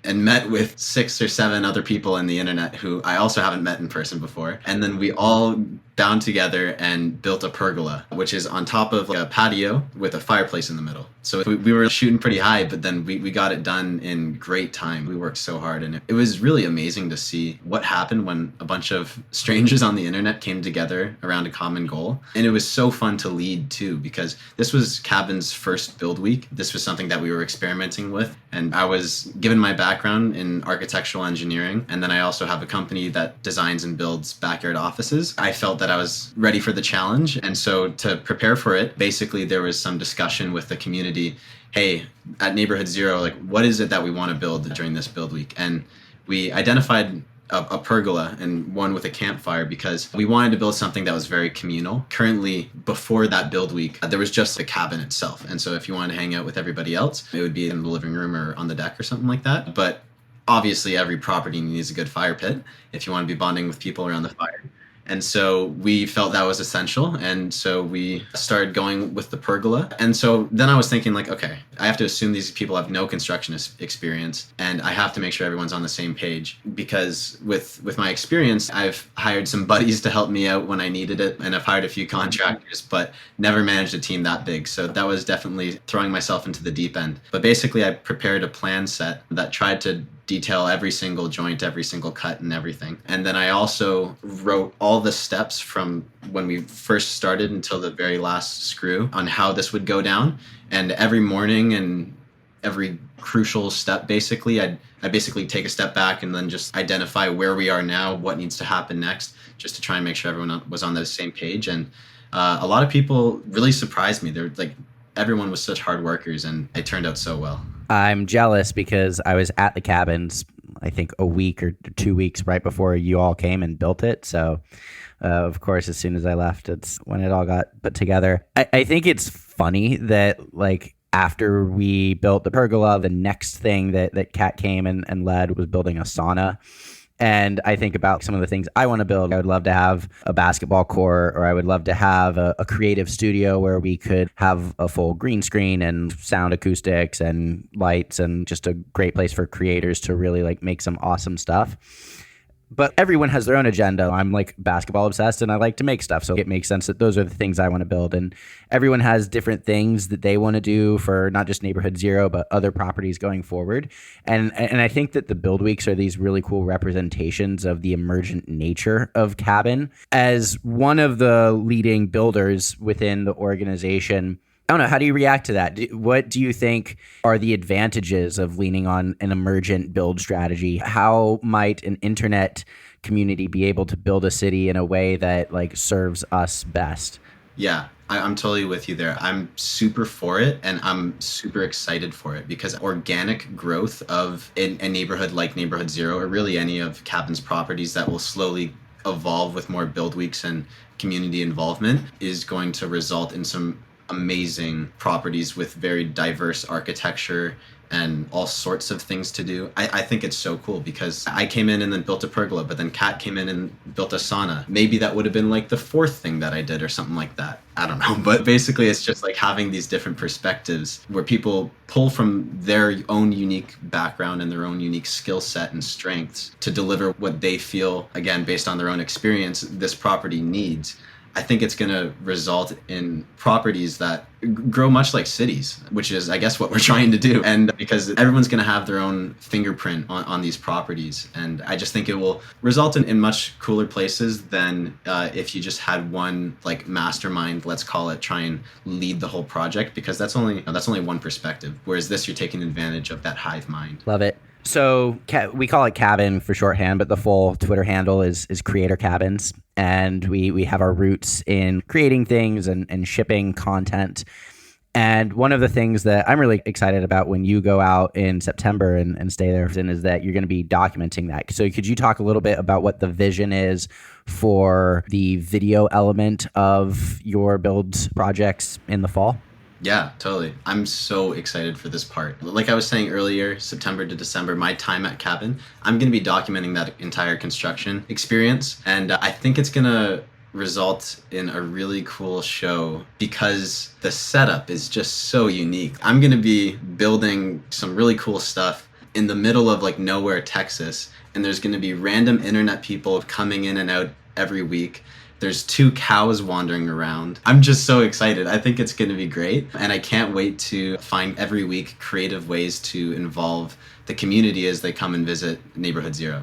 F: And met with 6 or 7 other people in the internet who I also haven't met in person before. And then we all bound together and built a pergola, which is on top of a patio with a fireplace in the middle. So we were shooting pretty high, but then we got it done in great time. We worked so hard, and it was really amazing to see what happened when a bunch of strangers on the internet came together around a common goal. And it was so fun to lead too, because this was Cabin's first build week. This was something that we were experimenting with. And I was given my background in architectural engineering, and then I also have a company that designs and builds backyard offices. I felt that that I was ready for the challenge. And so to prepare for it, basically there was some discussion with the community. Hey, at Neighborhood Zero, like what is it that we want to build during this build week? And we identified a pergola and one with a campfire because we wanted to build something that was very communal. Currently, before that build week, there was just the cabin itself. And so if you wanted to hang out with everybody else, it would be in the living room or on the deck or something like that. But obviously, every property needs a good fire pit if you want to be bonding with people around the fire. And so we felt that was essential. And so we started going with the pergola. And so then I was thinking like, okay, I have to assume these people have no construction experience and I have to make sure everyone's on the same page because with my experience, I've hired some buddies to help me out when I needed it. And I've hired a few contractors, but never managed a team that big. So that was definitely throwing myself into the deep end. But basically I prepared a plan set that tried to detail every single joint, every single cut and everything. And then I also wrote all the steps from when we first started until the very last screw on how this would go down. And every morning and every crucial step, basically, I basically take a step back and then just identify where we are now, what needs to happen next, just to try and make sure everyone was on the same page. And a lot of people really surprised me. They're like, everyone was such hard workers and it turned out so well.
A: I'm jealous because I was at the cabins, I think a week or 2 weeks right before you all came and built it. So, of course, as soon as I left, it's when it all got put together. I think it's funny that like after we built the pergola, the next thing that Kat came and led was building a sauna. And I think about some of the things I want to build. I would love to have a basketball court, or I would love to have a creative studio where we could have a full green screen and sound acoustics and lights and just a great place for creators to really like make some awesome stuff. But everyone has their own agenda. I'm like basketball obsessed and I like to make stuff. So it makes sense that those are the things I want to build. And everyone has different things that they want to do for not just Neighborhood Zero, but other properties going forward. And I think that the build weeks are these really cool representations of the emergent nature of Cabin. As one of the leading builders within the organization, I don't know. How do you react to that? What do you think are the advantages of leaning on an emergent build strategy? How might an internet community be able to build a city in a way that like serves us best?
F: Yeah, I'm totally with you there. I'm super for it and I'm super excited for it because organic growth of a neighborhood like Neighborhood Zero or really any of Cabin's properties that will slowly evolve with more build weeks and community involvement is going to result in some amazing properties with very diverse architecture and all sorts of things to do. I think it's so cool because I came in and then built a pergola, but then Kat came in and built a sauna. Maybe that would have been like the fourth thing that I did or something like that. I don't know. But basically it's just like having these different perspectives where people pull from their own unique background and their own unique skill set and strengths to deliver what they feel, again, based on their own experience, this property needs. I think it's going to result in properties that grow much like cities, which is, I guess, what we're trying to do. And because everyone's going to have their own fingerprint on these properties. And I just think it will result in much cooler places than if you just had one like mastermind, let's call it, try and lead the whole project, because that's only one perspective. Whereas this, you're taking advantage of that hive mind.
A: Love it. So we call it Cabin for shorthand, but the full Twitter handle is Creator Cabins. And we have our roots in creating things and shipping content. And one of the things that I'm really excited about when you go out in September and stay there is that you're going to be documenting that. So could you talk a little bit about what the vision is for the video element of your build projects in the fall?
F: Yeah, totally. I'm so excited for this part. Like I was saying earlier, September to December, my time at Cabin, I'm going to be documenting that entire construction experience. And I think it's going to result in a really cool show because the setup is just so unique. I'm going to be building some really cool stuff in the middle of like nowhere, Texas. And there's going to be random internet people coming in and out every week. There's 2 cows wandering around. I'm just so excited. I think it's going to be great. And I can't wait to find every week creative ways to involve the community as they come and visit Neighborhood Zero.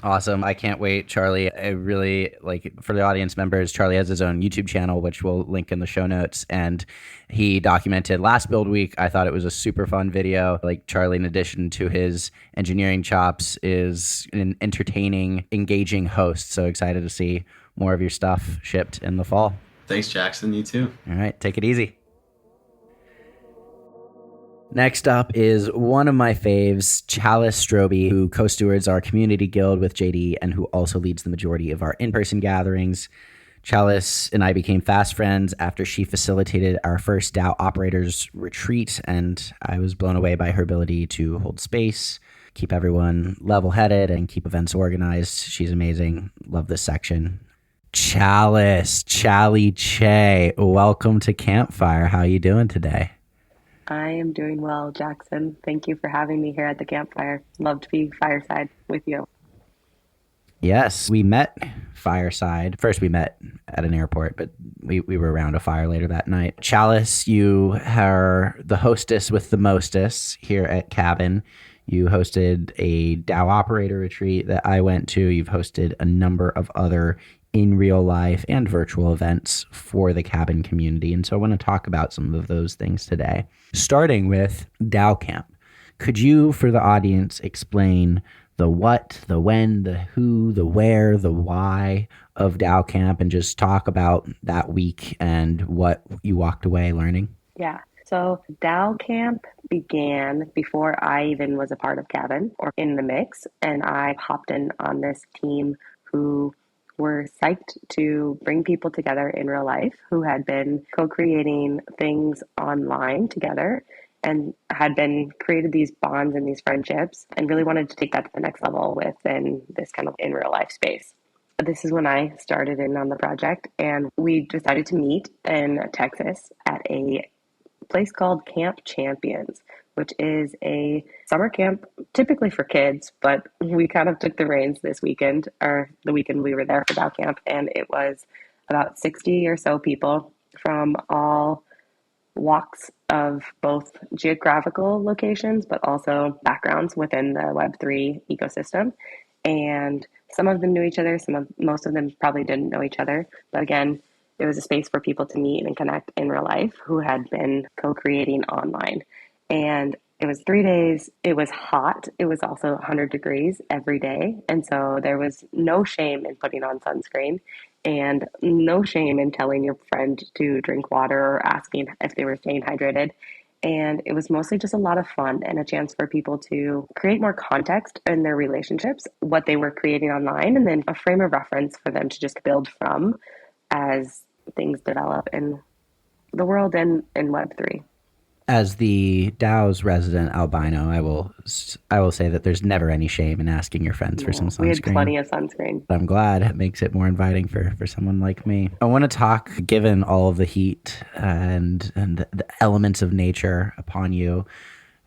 A: Awesome. I can't wait, Charlie. I really for the audience members, Charlie has his own YouTube channel, which we'll link in the show notes. And he documented last build week. I thought it was a super fun video. Charlie, in addition to his engineering chops, is an entertaining, engaging host. So excited to see more of your stuff shipped in the fall.
F: Thanks, Jackson. You too.
A: All right. Take it easy. Next up is one of my faves, Chalice Stroebe, who co-stewards our community guild with JD and who also leads the majority of our in-person gatherings. Chalice and I became fast friends after she facilitated our first DAO operators retreat, and I was blown away by her ability to hold space, keep everyone level-headed, and keep events organized. She's amazing. Love this section. Chalice, Charlie Che, welcome to Campfire. How are you doing today?
G: I am doing well, Jackson. Thank you for having me here at the Campfire. Love to be fireside with you.
A: Yes, we met fireside. First we met at an airport, but we were around a fire later that night. Chalice, you are the hostess with the mostess here at Cabin. You hosted a DAO operator retreat that I went to. You've hosted a number of other in real life and virtual events for the Cabin community. And so I want to talk about some of those things today. Starting with DAO Camp. Could you, for the audience, explain the what, the when, the who, the where, the why of DAO Camp, and just talk about that week and what you walked away learning?
G: Yeah. So DAO Camp began before I even was a part of Cabin or in the mix. And I hopped in on this team who were psyched to bring people together in real life who had been co-creating things online together and had been created these bonds and these friendships and really wanted to take that to the next level within this kind of in real life space. This is when I started in on the project, and we decided to meet in Texas at a place called Camp Champions, which is a summer camp typically for kids, but we kind of took the reins this weekend, or the weekend we were there for DAO Camp, and it was about 60 or so people from all walks of both geographical locations, but also backgrounds within the Web3 ecosystem. And some of them knew each other, most of them probably didn't know each other, but again, it was a space for people to meet and connect in real life who had been co-creating online. And it was 3 days. It was hot. It was also 100 degrees every day. And so there was no shame in putting on sunscreen and no shame in telling your friend to drink water or asking if they were staying hydrated. And it was mostly just a lot of fun and a chance for people to create more context in their relationships, what they were creating online, and then a frame of reference for them to just build from as things develop in the world and in Web3.
A: As the DAO's resident albino, I will say that there's never any shame in asking your friends for some sunscreen.
G: We had plenty of sunscreen.
A: I'm glad. It makes it more inviting for someone like me. I want to talk, given all of the heat and the elements of nature upon you,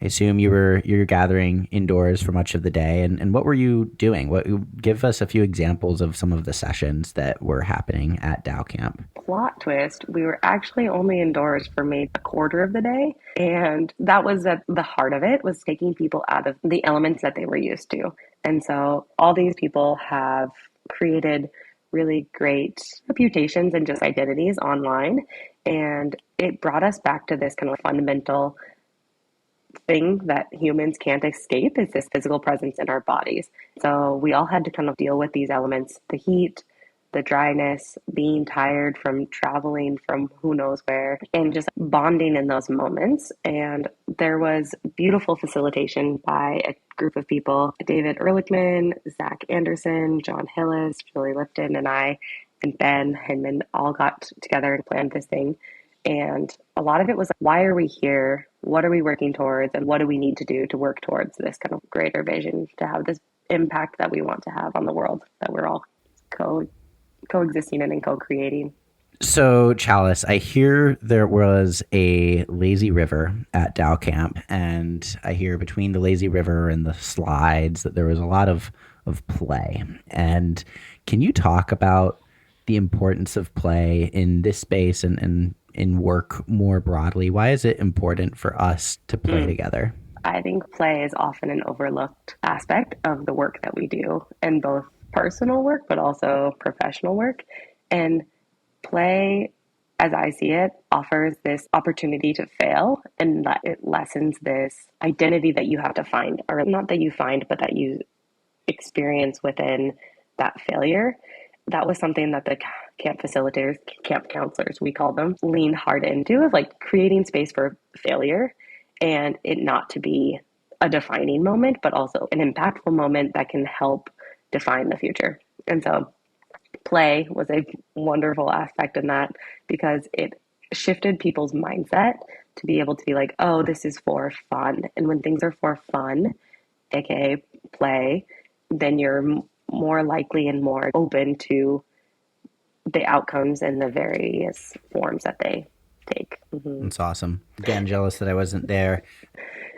A: I assume you're gathering indoors for much of the day. And what were you doing? Give us a few examples of some of the sessions that were happening at DAO Camp.
G: Plot twist, we were actually only indoors for maybe a quarter of the day. And that was at the heart of it, was taking people out of the elements that they were used to. And so all these people have created really great reputations and just identities online. And it brought us back to this kind of fundamental thing that humans can't escape, is this physical presence in our bodies. So we all had to kind of deal with these elements, the heat, the dryness, being tired from traveling from who knows where, and just bonding in those moments. And there was beautiful facilitation by a group of people, David Ehrlichman, Zakk Anderson, Jon Hillis, Julie Lipton, and I, and Ben Hinman all got together and planned this thing. And a lot of it was like, why are we here? What are we working towards? And what do we need to do to work towards this kind of greater vision, to have this impact that we want to have on the world that we're all coexisting in and co-creating?
A: So, Chalice, I hear there was a lazy river at DAO Camp, and I hear between the lazy river and the slides that there was a lot of play. And can you talk about the importance of play in this space and in work more broadly? Why is it important for us to play together?
G: I think play is often an overlooked aspect of the work that we do, and both personal work, but also professional work. And play, as I see it, offers this opportunity to fail, and that it lessens this identity that you have to find, or not that you find, but that you experience within that failure. That was something that the camp facilitators, camp counselors, we call them, leaned hard into, of like creating space for failure and it not to be a defining moment, but also an impactful moment that can help define the future. And so play was a wonderful aspect in that, because it shifted people's mindset to be able to be like, oh, this is for fun. And when things are for fun, aka play, then you're more likely and more open to the outcomes and the various forms that they take. Mm-hmm.
A: That's awesome. Again, jealous that I wasn't there.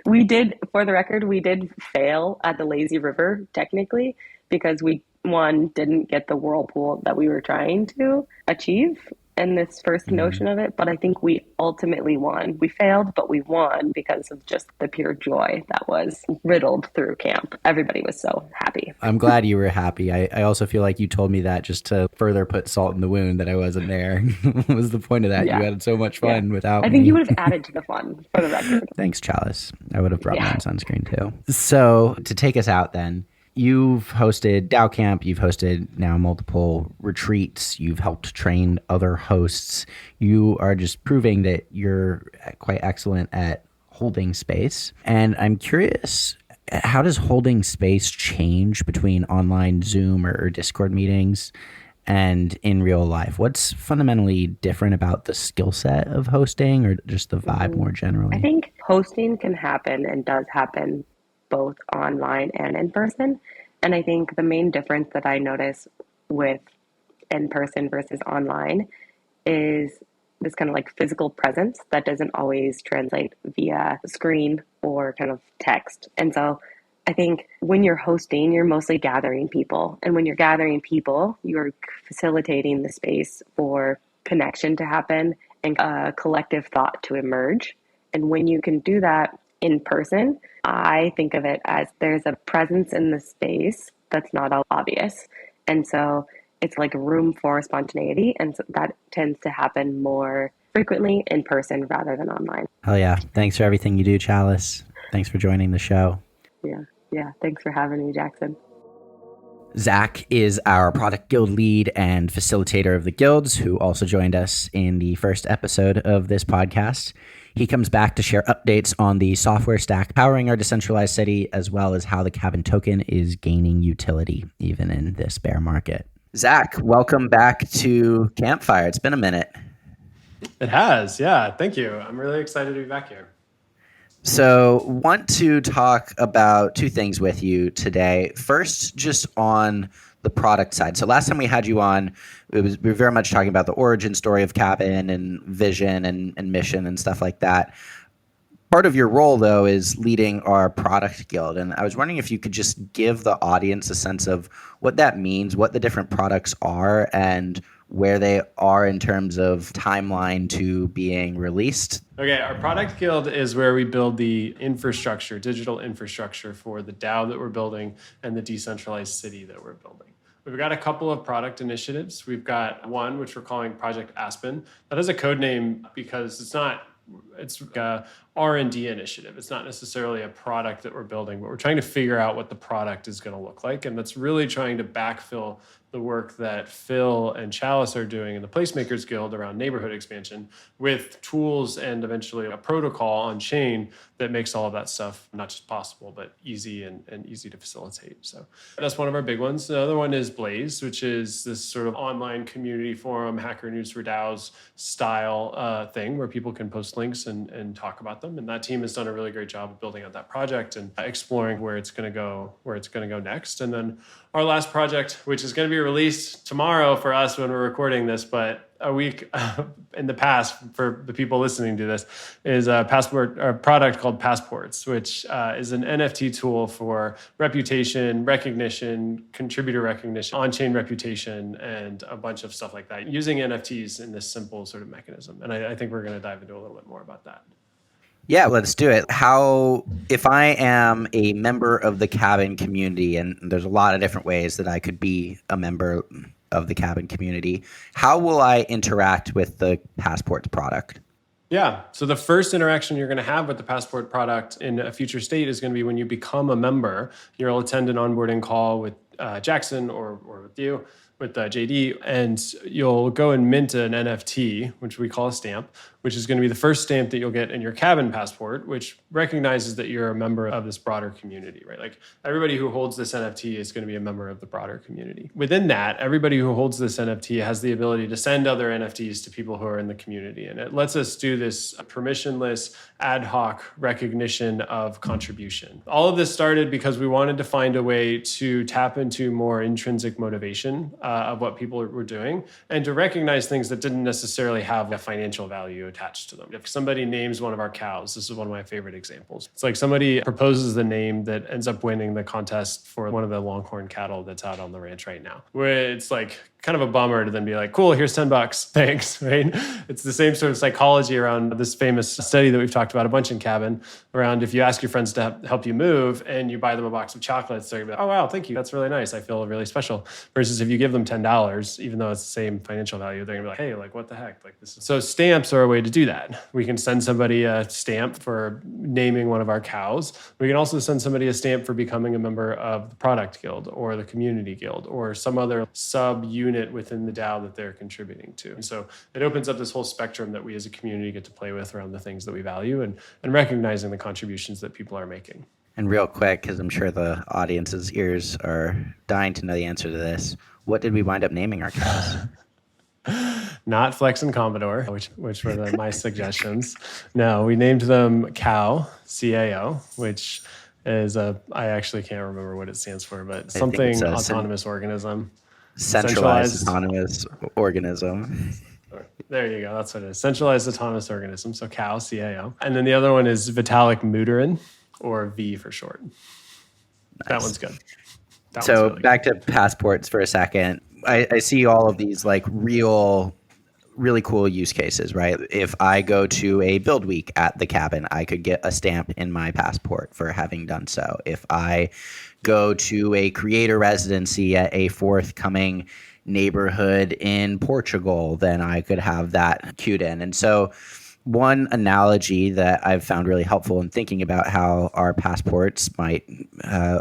G: We did, for the record, we did fail at the lazy river, technically, because we, one, didn't get the whirlpool that we were trying to achieve in this first notion of it. But I think we ultimately won. We failed, but we won because of just the pure joy that was riddled through camp. Everybody was so happy.
A: I'm glad you were happy. I also feel like you told me that just to further put salt in the wound that I wasn't there. What was the point of that?
G: Yeah.
A: You had so much fun without
G: I think
A: me.
G: you would have added to the fun, for the record.
A: Thanks, Chalice. I would have brought my own sunscreen too. So to take us out then, you've hosted DAO Camp, you've hosted now multiple retreats, you've helped train other hosts. You are just proving that you're quite excellent at holding space. And I'm curious, how does holding space change between online Zoom or Discord meetings and in real life? What's fundamentally different about the skill set of hosting, or just the vibe more generally?
G: I think hosting can happen and does happen both online and in person. And I think the main difference that I notice with in person versus online is this kind of like physical presence that doesn't always translate via screen or kind of text. And so I think when you're hosting, you're mostly gathering people. And when you're gathering people, you're facilitating the space for connection to happen and a collective thought to emerge. And when you can do that in person, I think of it as there's a presence in the space that's not obvious. And so it's like room for spontaneity. And so that tends to happen more frequently in person rather than online.
A: Hell yeah. Thanks for everything you do, Chalice. Thanks for joining the show.
G: Yeah. Thanks for having me, Jackson.
A: Zakk is our product guild lead and facilitator of the guilds, who also joined us in the first episode of this podcast. He comes back to share updates on the software stack powering our decentralized city, as well as how the cabin token is gaining utility, even in this bear market. Zakk, welcome back to Campfire. It's been a minute.
H: It has, yeah. Thank you. I'm really excited to be back here.
A: So, want to talk about two things with you today. First, just on the product side. So last time we had you on, we were very much talking about the origin story of Cabin and vision and mission and stuff like that. Part of your role, though, is leading our product guild. And I was wondering if you could just give the audience a sense of what that means, what the different products are, and where they are in terms of timeline to being released.
H: Okay, our product guild is where we build the infrastructure, digital infrastructure for the DAO that we're building and the decentralized city that we're building. We've got a couple of product initiatives. We've got one, which we're calling Project Aspen. That is a code name because it's a R&D initiative. It's not necessarily a product that we're building, but we're trying to figure out what the product is going to look like. And that's really trying to backfill the work that Phil and Chalice are doing in the Placemakers Guild around neighborhood expansion with tools and eventually a protocol on chain that makes all of that stuff not just possible, but easy and easy to facilitate. So that's one of our big ones. The other one is Blaze, which is this sort of online community forum, Hacker News for DAOs style thing where people can post links and talk about them. And that team has done a really great job of building out that project and exploring where it's going to go next. And then our last project, which is going to be released tomorrow for us when we're recording this, but a week in the past for the people listening to this, is a product called Passports, which is an NFT tool for reputation recognition, contributor recognition, on-chain reputation, and a bunch of stuff like that, using NFTs in this simple sort of mechanism. And I think we're going to dive into a little bit more about that.
A: Yeah, let's do it. If I am a member of the cabin community, and there's a lot of different ways that I could be a member of the cabin community, how will I interact with the Passports product?
H: Yeah. So the first interaction you're going to have with the Passport product in a future state is going to be when you become a member. You'll attend an onboarding call with Jackson or with you, with JD, and you'll go and mint an NFT, which we call a stamp, which is going to be the first stamp that you'll get in your cabin passport, which recognizes that you're a member of this broader community, right? Like everybody who holds this NFT is going to be a member of the broader community. Within that, everybody who holds this NFT has the ability to send other NFTs to people who are in the community. And it lets us do this permissionless, ad hoc recognition of contribution. All of this started because we wanted to find a way to tap into more intrinsic motivation of what people were doing and to recognize things that didn't necessarily have a financial value attached to them. If somebody names one of our cows, this is one of my favorite examples. It's like somebody proposes the name that ends up winning the contest for one of the longhorn cattle that's out on the ranch right now, where it's like kind of a bummer to then be like, cool, here's $10, thanks, right? It's the same sort of psychology around this famous study that we've talked about a bunch in Cabin, around if you ask your friends to help you move and you buy them a box of chocolates, they're gonna be like, oh wow, thank you, that's really nice, I feel really special. Versus if you give them $10, even though it's the same financial value, they're gonna be like, hey, like what the heck? Like this is... So stamps are a way to do that. We can send somebody a stamp for naming one of our cows. We can also send somebody a stamp for becoming a member of the product guild or the community guild or some other sub-unit within the DAO that they're contributing to. And so it opens up this whole spectrum that we as a community get to play with around the things that we value and recognizing the contributions that people are making.
A: And real quick, because I'm sure the audience's ears are dying to know the answer to this, what did we wind up naming our cows?
H: Not Flex and Commodore, which were my suggestions. No, we named them CAO, C-A-O, which is I actually can't remember what it stands for, but something autonomous organism.
A: Centralized autonomous organism.
H: There you go. That's what it is. Centralized autonomous organism. So CAO, C-A-O. And then the other one is Vitalik Buterin, or V for short. Nice. That one's good.
A: So really back to Passports for a second. I see all of these like really cool use cases, right? If I go to a build week at the cabin, I could get a stamp in my passport for having done so. If I go to a creator residency at a forthcoming neighborhood in Portugal, then I could have that queued in. And so one analogy that I've found really helpful in thinking about how our passports might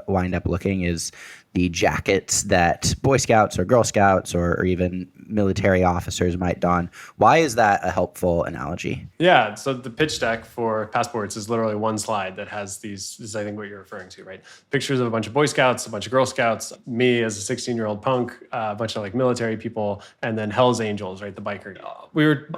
A: wind up looking is the jackets that Boy Scouts or Girl Scouts or even military officers might don. Why is that a helpful analogy?
H: Yeah, so the pitch deck for Passports is literally one slide that has these, this is I think what you're referring to, right? Pictures of a bunch of Boy Scouts, a bunch of Girl Scouts, me as a 16-year-old punk, a bunch of like military people, and then Hell's Angels, right? The biker.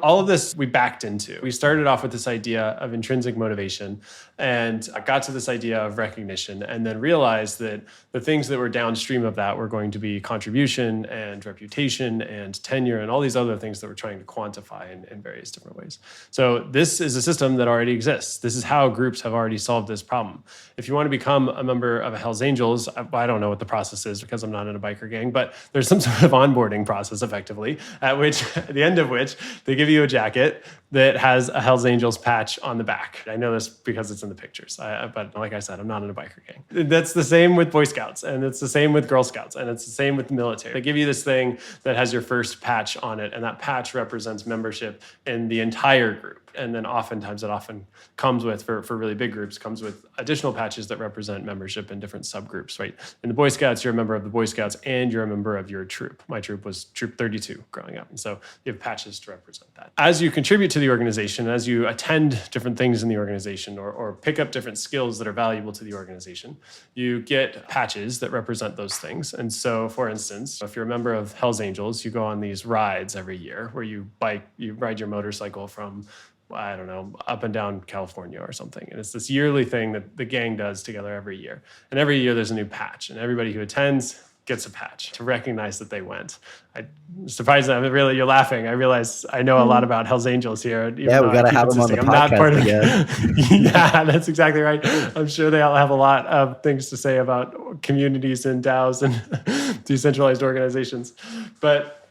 H: All of this we backed into. We started off with this idea of intrinsic motivation and got to this idea of recognition and then realized that the things that were downstream of that were going to be contribution and reputation and tenure and all these other things that we're trying to quantify in various different ways. So this is a system that already exists. This is how groups have already solved this problem. If you want to become a member of a Hell's Angels, I don't know what the process is because I'm not in a biker gang, but there's some sort of onboarding process effectively at the end of which they give you a jacket that has a Hell's Angels patch on the back. I know this because it's in the pictures, but like I said, I'm not in a biker gang. That's the same with Boy Scouts, and it's the same with Girl Scouts, and it's the same with the military. They give you this thing that has your first patch on it, and that patch represents membership in the entire group. And then oftentimes it often comes with, for really big groups, comes with additional patches that represent membership in different subgroups, right? In the Boy Scouts, you're a member of the Boy Scouts and you're a member of your troop. My troop was Troop 32 growing up. And so you have patches to represent that. As you contribute to the organization, as you attend different things in the organization or pick up different skills that are valuable to the organization, you get patches that represent those things. And so, for instance, if you're a member of Hell's Angels, you go on these rides every year where you ride your motorcycle from, I don't know, up and down California or something. And it's this yearly thing that the gang does together every year. And every year there's a new patch. And everybody who attends gets a patch to recognize that they went. I'm surprised that you're laughing. I realize I know a lot about Hell's Angels here.
A: Yeah, we got to have them on the podcast.
H: I'm not part of Yeah, that's exactly right. I'm sure they all have a lot of things to say about communities and DAOs and decentralized organizations. But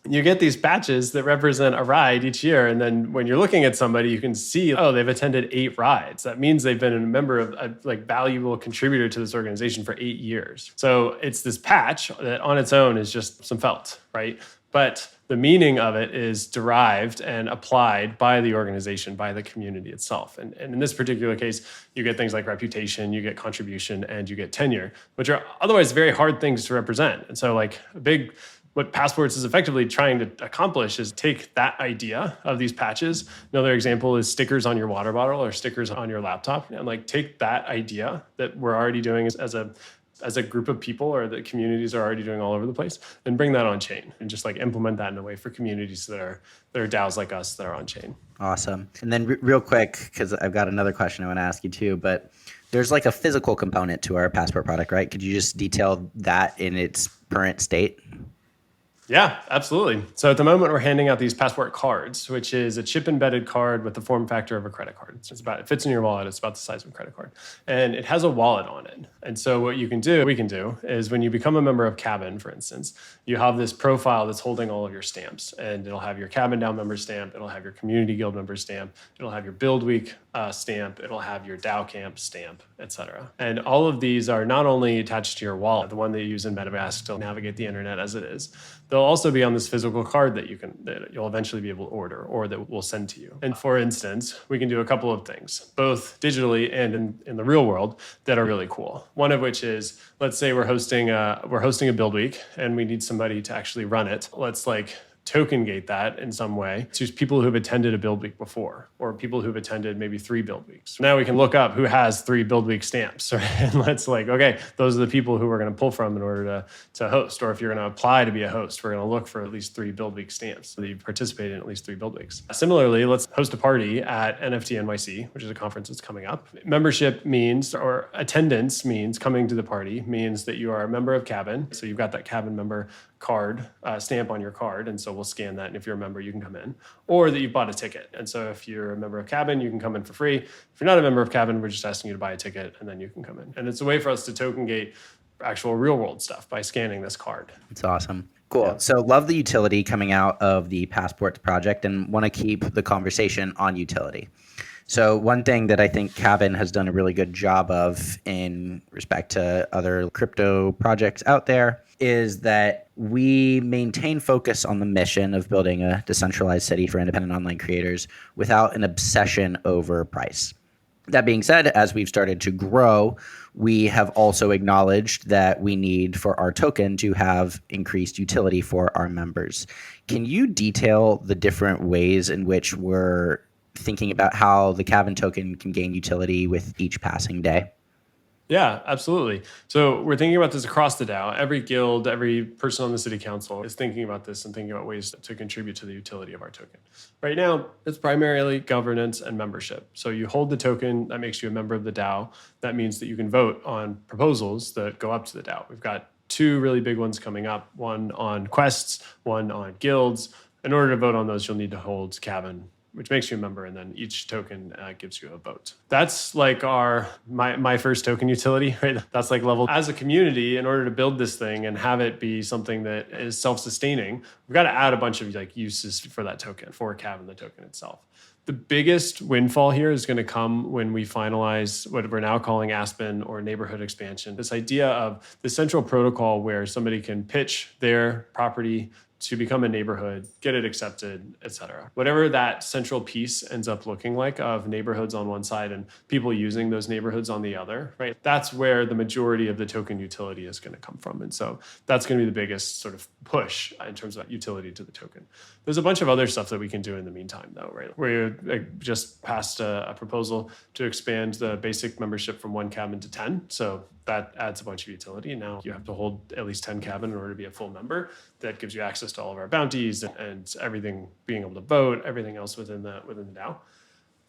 H: you get these patches that represent a ride each year. And then when you're looking at somebody, you can see, oh, they've attended 8 rides. That means they've been a member of a valuable contributor to this organization for 8 years. So it's this patch that on its own is just some felt, right? But the meaning of it is derived and applied by the organization, by the community itself. And in this particular case, you get things like reputation, you get contribution, and you get tenure, which are otherwise very hard things to represent. And so what Passports is effectively trying to accomplish is take that idea of these patches. Another example is stickers on your water bottle or stickers on your laptop. And take that idea that we're already doing as a group of people or the communities are already doing all over the place and bring that on chain and just implement that in a way for communities that are DAOs like us that are on chain.
A: Awesome. And then real quick, because I've got another question I want to ask you too, but there's a physical component to our Passport product, right? Could you just detail that in its current state?
H: Yeah, absolutely. So at the moment, we're handing out these Passport cards, which is a chip-embedded card with the form factor of a credit card. It fits in your wallet. It's about the size of a credit card. And it has a wallet on it. And so what we can do, is when you become a member of Cabin, for instance, you have this profile that's holding all of your stamps. And it'll have your Cabin DAO member stamp. It'll have your Community Guild member stamp. It'll have your Build Week stamp. It'll have your DAO Camp stamp, etc. And all of these are not only attached to your wallet, the one that you use in MetaMask to navigate the internet as it is, they'll also be on this physical card that you'll eventually be able to order or that we'll send to you. And for instance, we can do a couple of things, both digitally and in the real world, that are really cool. One of which is, let's say we're hosting a build week and we need somebody to actually run it. Let's token gate that in some way to people who've attended a build week before or people who've attended maybe 3 build weeks. Now we can look up who has 3 build week stamps and let's okay, those are the people who we're going to pull from in order to host. Or if you're going to apply to be a host, we're going to look for at least 3 build week stamps so that you've participated in at least 3 build weeks. Similarly, let's host a party at NFT NYC, which is a conference that's coming up. Membership means, or attendance means, coming to the party means that you are a member of Cabin. So you've got that Cabin member card, stamp on your card. And so we'll scan that. And if you're a member, you can come in. Or that you've bought a ticket. And so if you're a member of Cabin, you can come in for free. If you're not a member of Cabin, we're just asking you to buy a ticket and then you can come in. And it's a way for us to token gate actual real world stuff by scanning this card.
A: It's awesome. Cool. Yeah. So love the utility coming out of the Passports project and want to keep the conversation on utility. So one thing that I think Cabin has done a really good job of in respect to other crypto projects out there is that we maintain focus on the mission of building a decentralized city for independent online creators without an obsession over price. That being said, as we've started to grow, we have also acknowledged that we need for our token to have increased utility for our members. Can you detail the different ways in which we're thinking about how the Cabin token can gain utility with each passing day?
H: Yeah, absolutely. So we're thinking about this across the DAO. Every guild, every person on the city council is thinking about this and thinking about ways to contribute to the utility of our token. Right now, it's primarily governance and membership. So you hold the token, that makes you a member of the DAO. That means that you can vote on proposals that go up to the DAO. We've got 2 really big ones coming up, one on quests, one on guilds. In order to vote on those, you'll need to hold Cabin, which makes you a member, and then each token gives you a vote. That's my first token utility, right? That's level. As a community, in order to build this thing and have it be something that is self-sustaining, we've got to add a bunch of uses for that token, for Cabin, the token itself. The biggest windfall here is going to come when we finalize what we're now calling Aspen or neighborhood expansion. This idea of the central protocol where somebody can pitch their property to become a neighborhood, get it accepted, et cetera. Whatever that central piece ends up looking like of neighborhoods on one side and people using those neighborhoods on the other, right? That's where the majority of the token utility is going to come from. And so that's going to be the biggest sort of push in terms of utility to the token. There's a bunch of other stuff that we can do in the meantime, though, right? We just passed a proposal to expand the basic membership from 1 Cabin to 10. So that adds a bunch of utility. Now you have to hold at least 10 Cabin in order to be a full member. That gives you access to all of our bounties and everything, being able to vote, everything else within the DAO.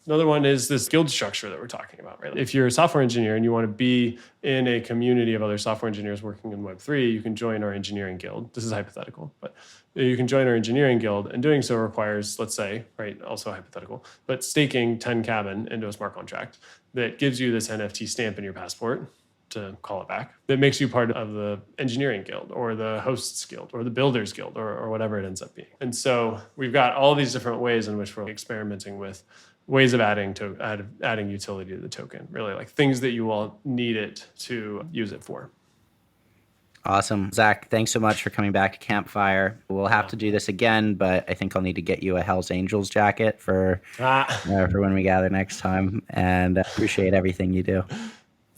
H: Another one is this guild structure that we're talking about, right? If you're a software engineer and you want to be in a community of other software engineers working in Web3, you can join our engineering guild. This is hypothetical, but you can join our engineering guild, and doing so requires, let's say, right, also hypothetical, but staking 10 Cabin into a smart contract that gives you this NFT stamp in your passport. to call it back, that makes you part of the engineering guild or the hosts guild or the builders guild or whatever it ends up being. And so we've got all these different ways in which we're experimenting with ways of adding utility to the token, really like things that you will need it to use it for.
A: Awesome. Zakk, thanks so much for coming back to Campfire. We'll have to do this again, but I think I'll need to get you a Hell's Angels jacket for when we gather next time. And appreciate everything you do.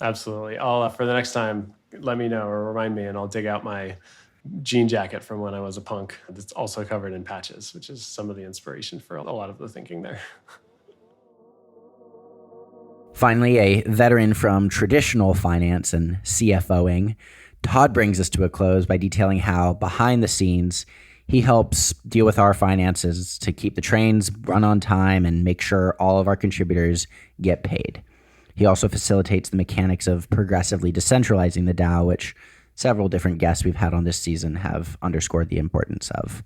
H: Absolutely. I'll for the next time, let me know or remind me, and I'll dig out my jean jacket from when I was a punk. It's also covered in patches, which is some of the inspiration for a lot of the thinking there.
A: Finally, a veteran from traditional finance and CFOing, Todd brings us to a close by detailing how, behind the scenes, he helps deal with our finances to keep the trains run on time and make sure all of our contributors get paid. He also facilitates the mechanics of progressively decentralizing the DAO, which several different guests we've had on this season have underscored the importance of.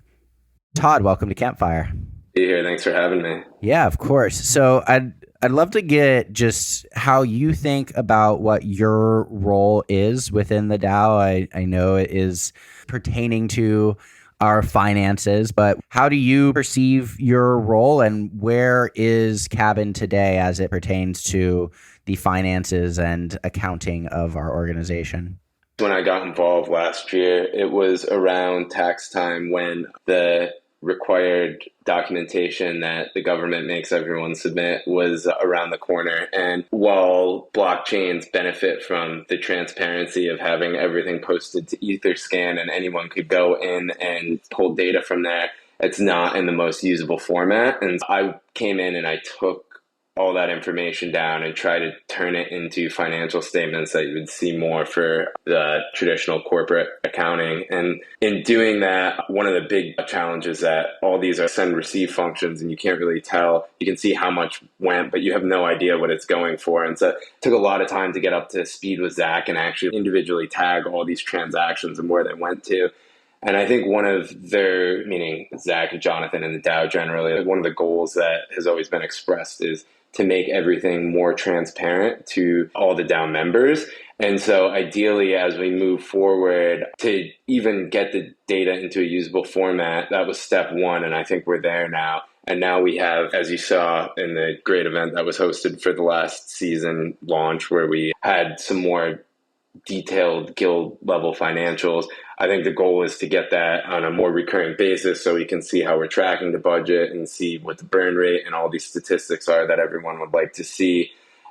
A: Todd, welcome to Campfire.
I: Be here. Thanks for having me.
A: Yeah, of course. So I'd love to get just how you think about what your role is within the DAO. I know it is pertaining to our finances, but how do you perceive your role, and where is Cabin today as it pertains to the finances and accounting of our organization?
I: When I got involved last year, it was around tax time when the required documentation that the government makes everyone submit was around the corner. And while blockchains benefit from the transparency of having everything posted to Etherscan and anyone could go in and pull data from there, it's not in the most usable format. And I came in and I took all that information down and try to turn it into financial statements that you would see more for the traditional corporate accounting. And in doing that, one of the big challenges that all these are send receive functions, and you can't really tell. You can see how much went, but you have no idea what it's going for. And so it took a lot of time to get up to speed with Zakk and actually individually tag all these transactions and where they went to. And I think one of their, meaning Zakk, Jonathan, and the DAO generally, one of the goals that has always been expressed is to make everything more transparent to all the DAO members. And so ideally, as we move forward to even get the data into a usable format, that was step one. And I think we're there now. And now we have, as you saw in the great event that was hosted for the last season launch, where we had some more detailed guild level financials. I think the goal is to get that on a more recurring basis so we can see how we're tracking the budget and see what the burn rate and all these statistics are that everyone would like to see,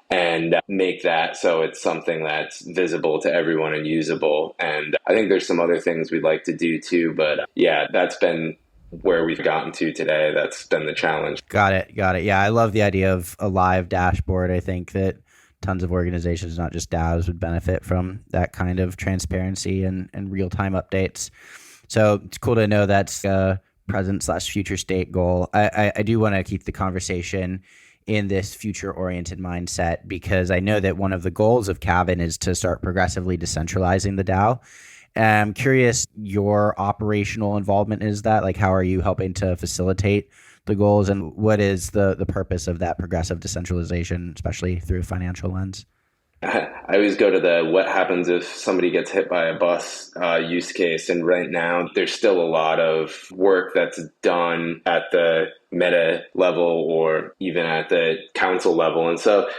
I: and make that so it's something that's visible to everyone and usable. And I think there's some other things we'd like to do too, but yeah, that's been where we've gotten to today. That's been the challenge.
A: Got it. Yeah, I love the idea of a live dashboard. I think that tons of organizations, not just DAOs, would benefit from that kind of transparency and real-time updates. So it's cool to know that's a present/future state goal. I do want to keep the conversation in this future-oriented mindset, because I know that one of the goals of Cabin is to start progressively decentralizing the DAO. I'm curious your operational involvement is that. Like, how are you helping to facilitate the goals, and what is the purpose of that progressive decentralization, especially through a financial lens?
I: I always go to the what happens if somebody gets hit by a bus use case. And right now, there's still a lot of work that's done at the meta level or even at the council level. And so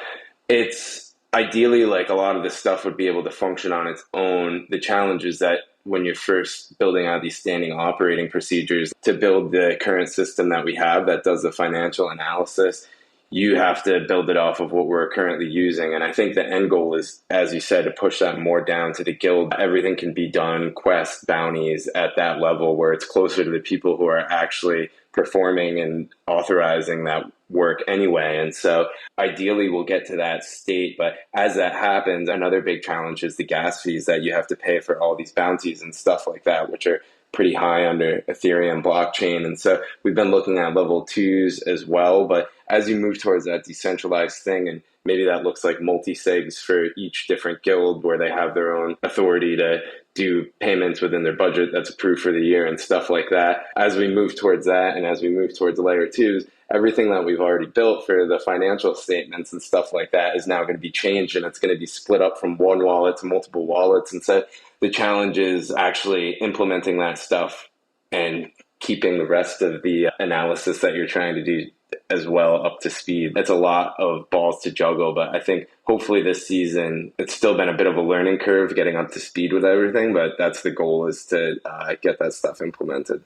I: it's ideally like a lot of this stuff would be able to function on its own. The challenge is that when you're first building out these standing operating procedures to build the current system that we have that does the financial analysis, you have to build it off of what we're currently using. And I think the end goal is, as you said, to push that more down to the guild. Everything can be done, quests, bounties at that level where it's closer to the people who are actually performing and authorizing that work anyway. And so ideally we'll get to that state. But as that happens, another big challenge is the gas fees that you have to pay for all these bounties and stuff like that, which are pretty high under Ethereum blockchain. And so we've been looking at level 2s as well. But as you move towards that decentralized thing, and maybe that looks like multi-sigs for each different guild where they have their own authority to do payments within their budget that's approved for the year and stuff like that. As we move towards that, and as we move towards layer 2s, everything that we've already built for the financial statements and stuff like that is now going to be changed, and it's going to be split up from one wallet to multiple wallets. And so the challenge is actually implementing that stuff and keeping the rest of the analysis that you're trying to do as well up to speed. It's a lot of balls to juggle, but I think hopefully this season, it's still been a bit of a learning curve getting up to speed with everything, but that's the goal, is to get that stuff implemented.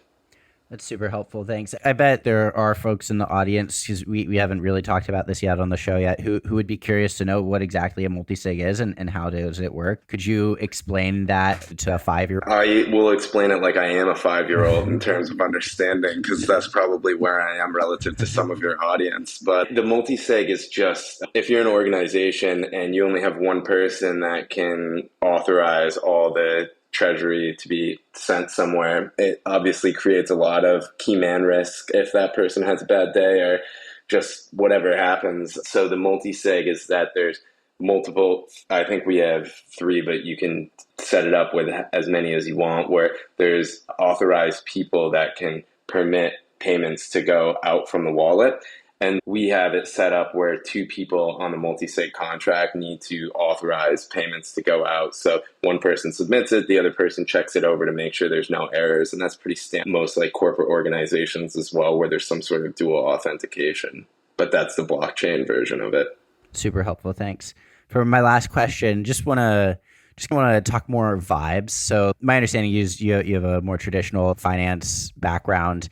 A: That's super helpful. Thanks. I bet there are folks in the audience, because we haven't really talked about this yet on the show yet, who would be curious to know what exactly a multisig is and how does it work. Could you explain that to a 5-year-old?
I: I will explain it like I am a 5-year-old in terms of understanding, because that's probably where I am relative to some of your audience. But the multisig is just, if you're an organization and you only have one person that can authorize all the treasury to be sent somewhere, it obviously creates a lot of key man risk if that person has a bad day or just whatever happens. So the multi-sig is that there's multiple, I think we have 3, but you can set it up with as many as you want, where there's authorized people that can permit payments to go out from the wallet. And we have it set up where 2 people on the multi-sig contract need to authorize payments to go out. So one person submits it, the other person checks it over to make sure there's no errors. And that's pretty standard. Most like corporate organizations as well, where there's some sort of dual authentication. But that's the blockchain version of it.
A: Super helpful. Thanks. For my last question, just want to talk more vibes. So my understanding is you have a more traditional finance background.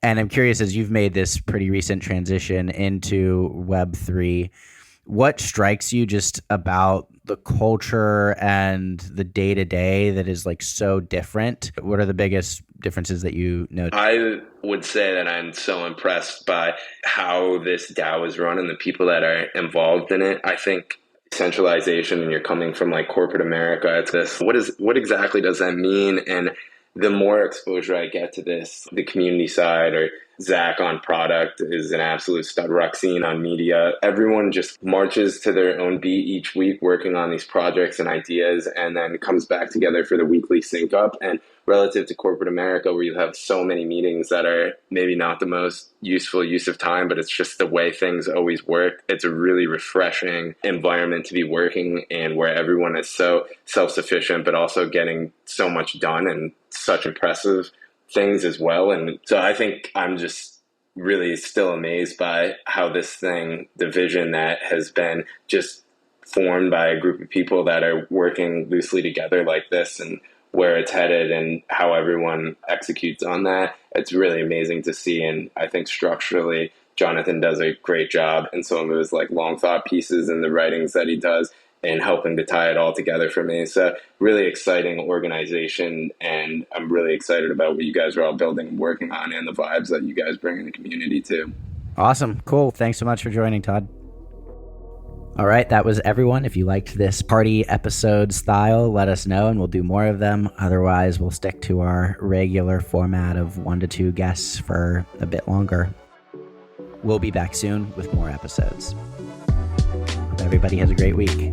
A: And I'm curious, as you've made this pretty recent transition into Web3, what strikes you just about the culture and the day-to-day that is like so different? What are the biggest differences that you notice?
I: I would say that I'm so impressed by how this DAO is run and the people that are involved in it. I think centralization, and you're coming from like corporate America, it's this, what exactly does that mean? And the more exposure I get to this, the community side, or Zakk on product is an absolute stud, Roxine on media, everyone just marches to their own beat each week working on these projects and ideas, and then comes back together for the weekly sync up. And relative to corporate America, where you have so many meetings that are maybe not the most useful use of time, but it's just the way things always work, it's a really refreshing environment to be working in, where everyone is so self-sufficient, but also getting so much done and such impressive things as well. And so I think I'm just really still amazed by how this thing, the vision that has been just formed by a group of people that are working loosely together like this, and where it's headed and how everyone executes on that, it's really amazing to see. And I think structurally, Jonathan does a great job in some of his like long thought pieces and the writings that he does, and helping to tie it all together for me. So really exciting organization, and I'm really excited about what you guys are all building and working on, and the vibes that you guys bring in the community too.
A: Awesome. Cool. Thanks so much for joining, Todd. All right, that was everyone. If you liked this party episode style, let us know and we'll do more of them. Otherwise, we'll stick to our regular format of 1 to 2 guests for a bit longer. We'll be back soon with more episodes. Hope everybody has a great week.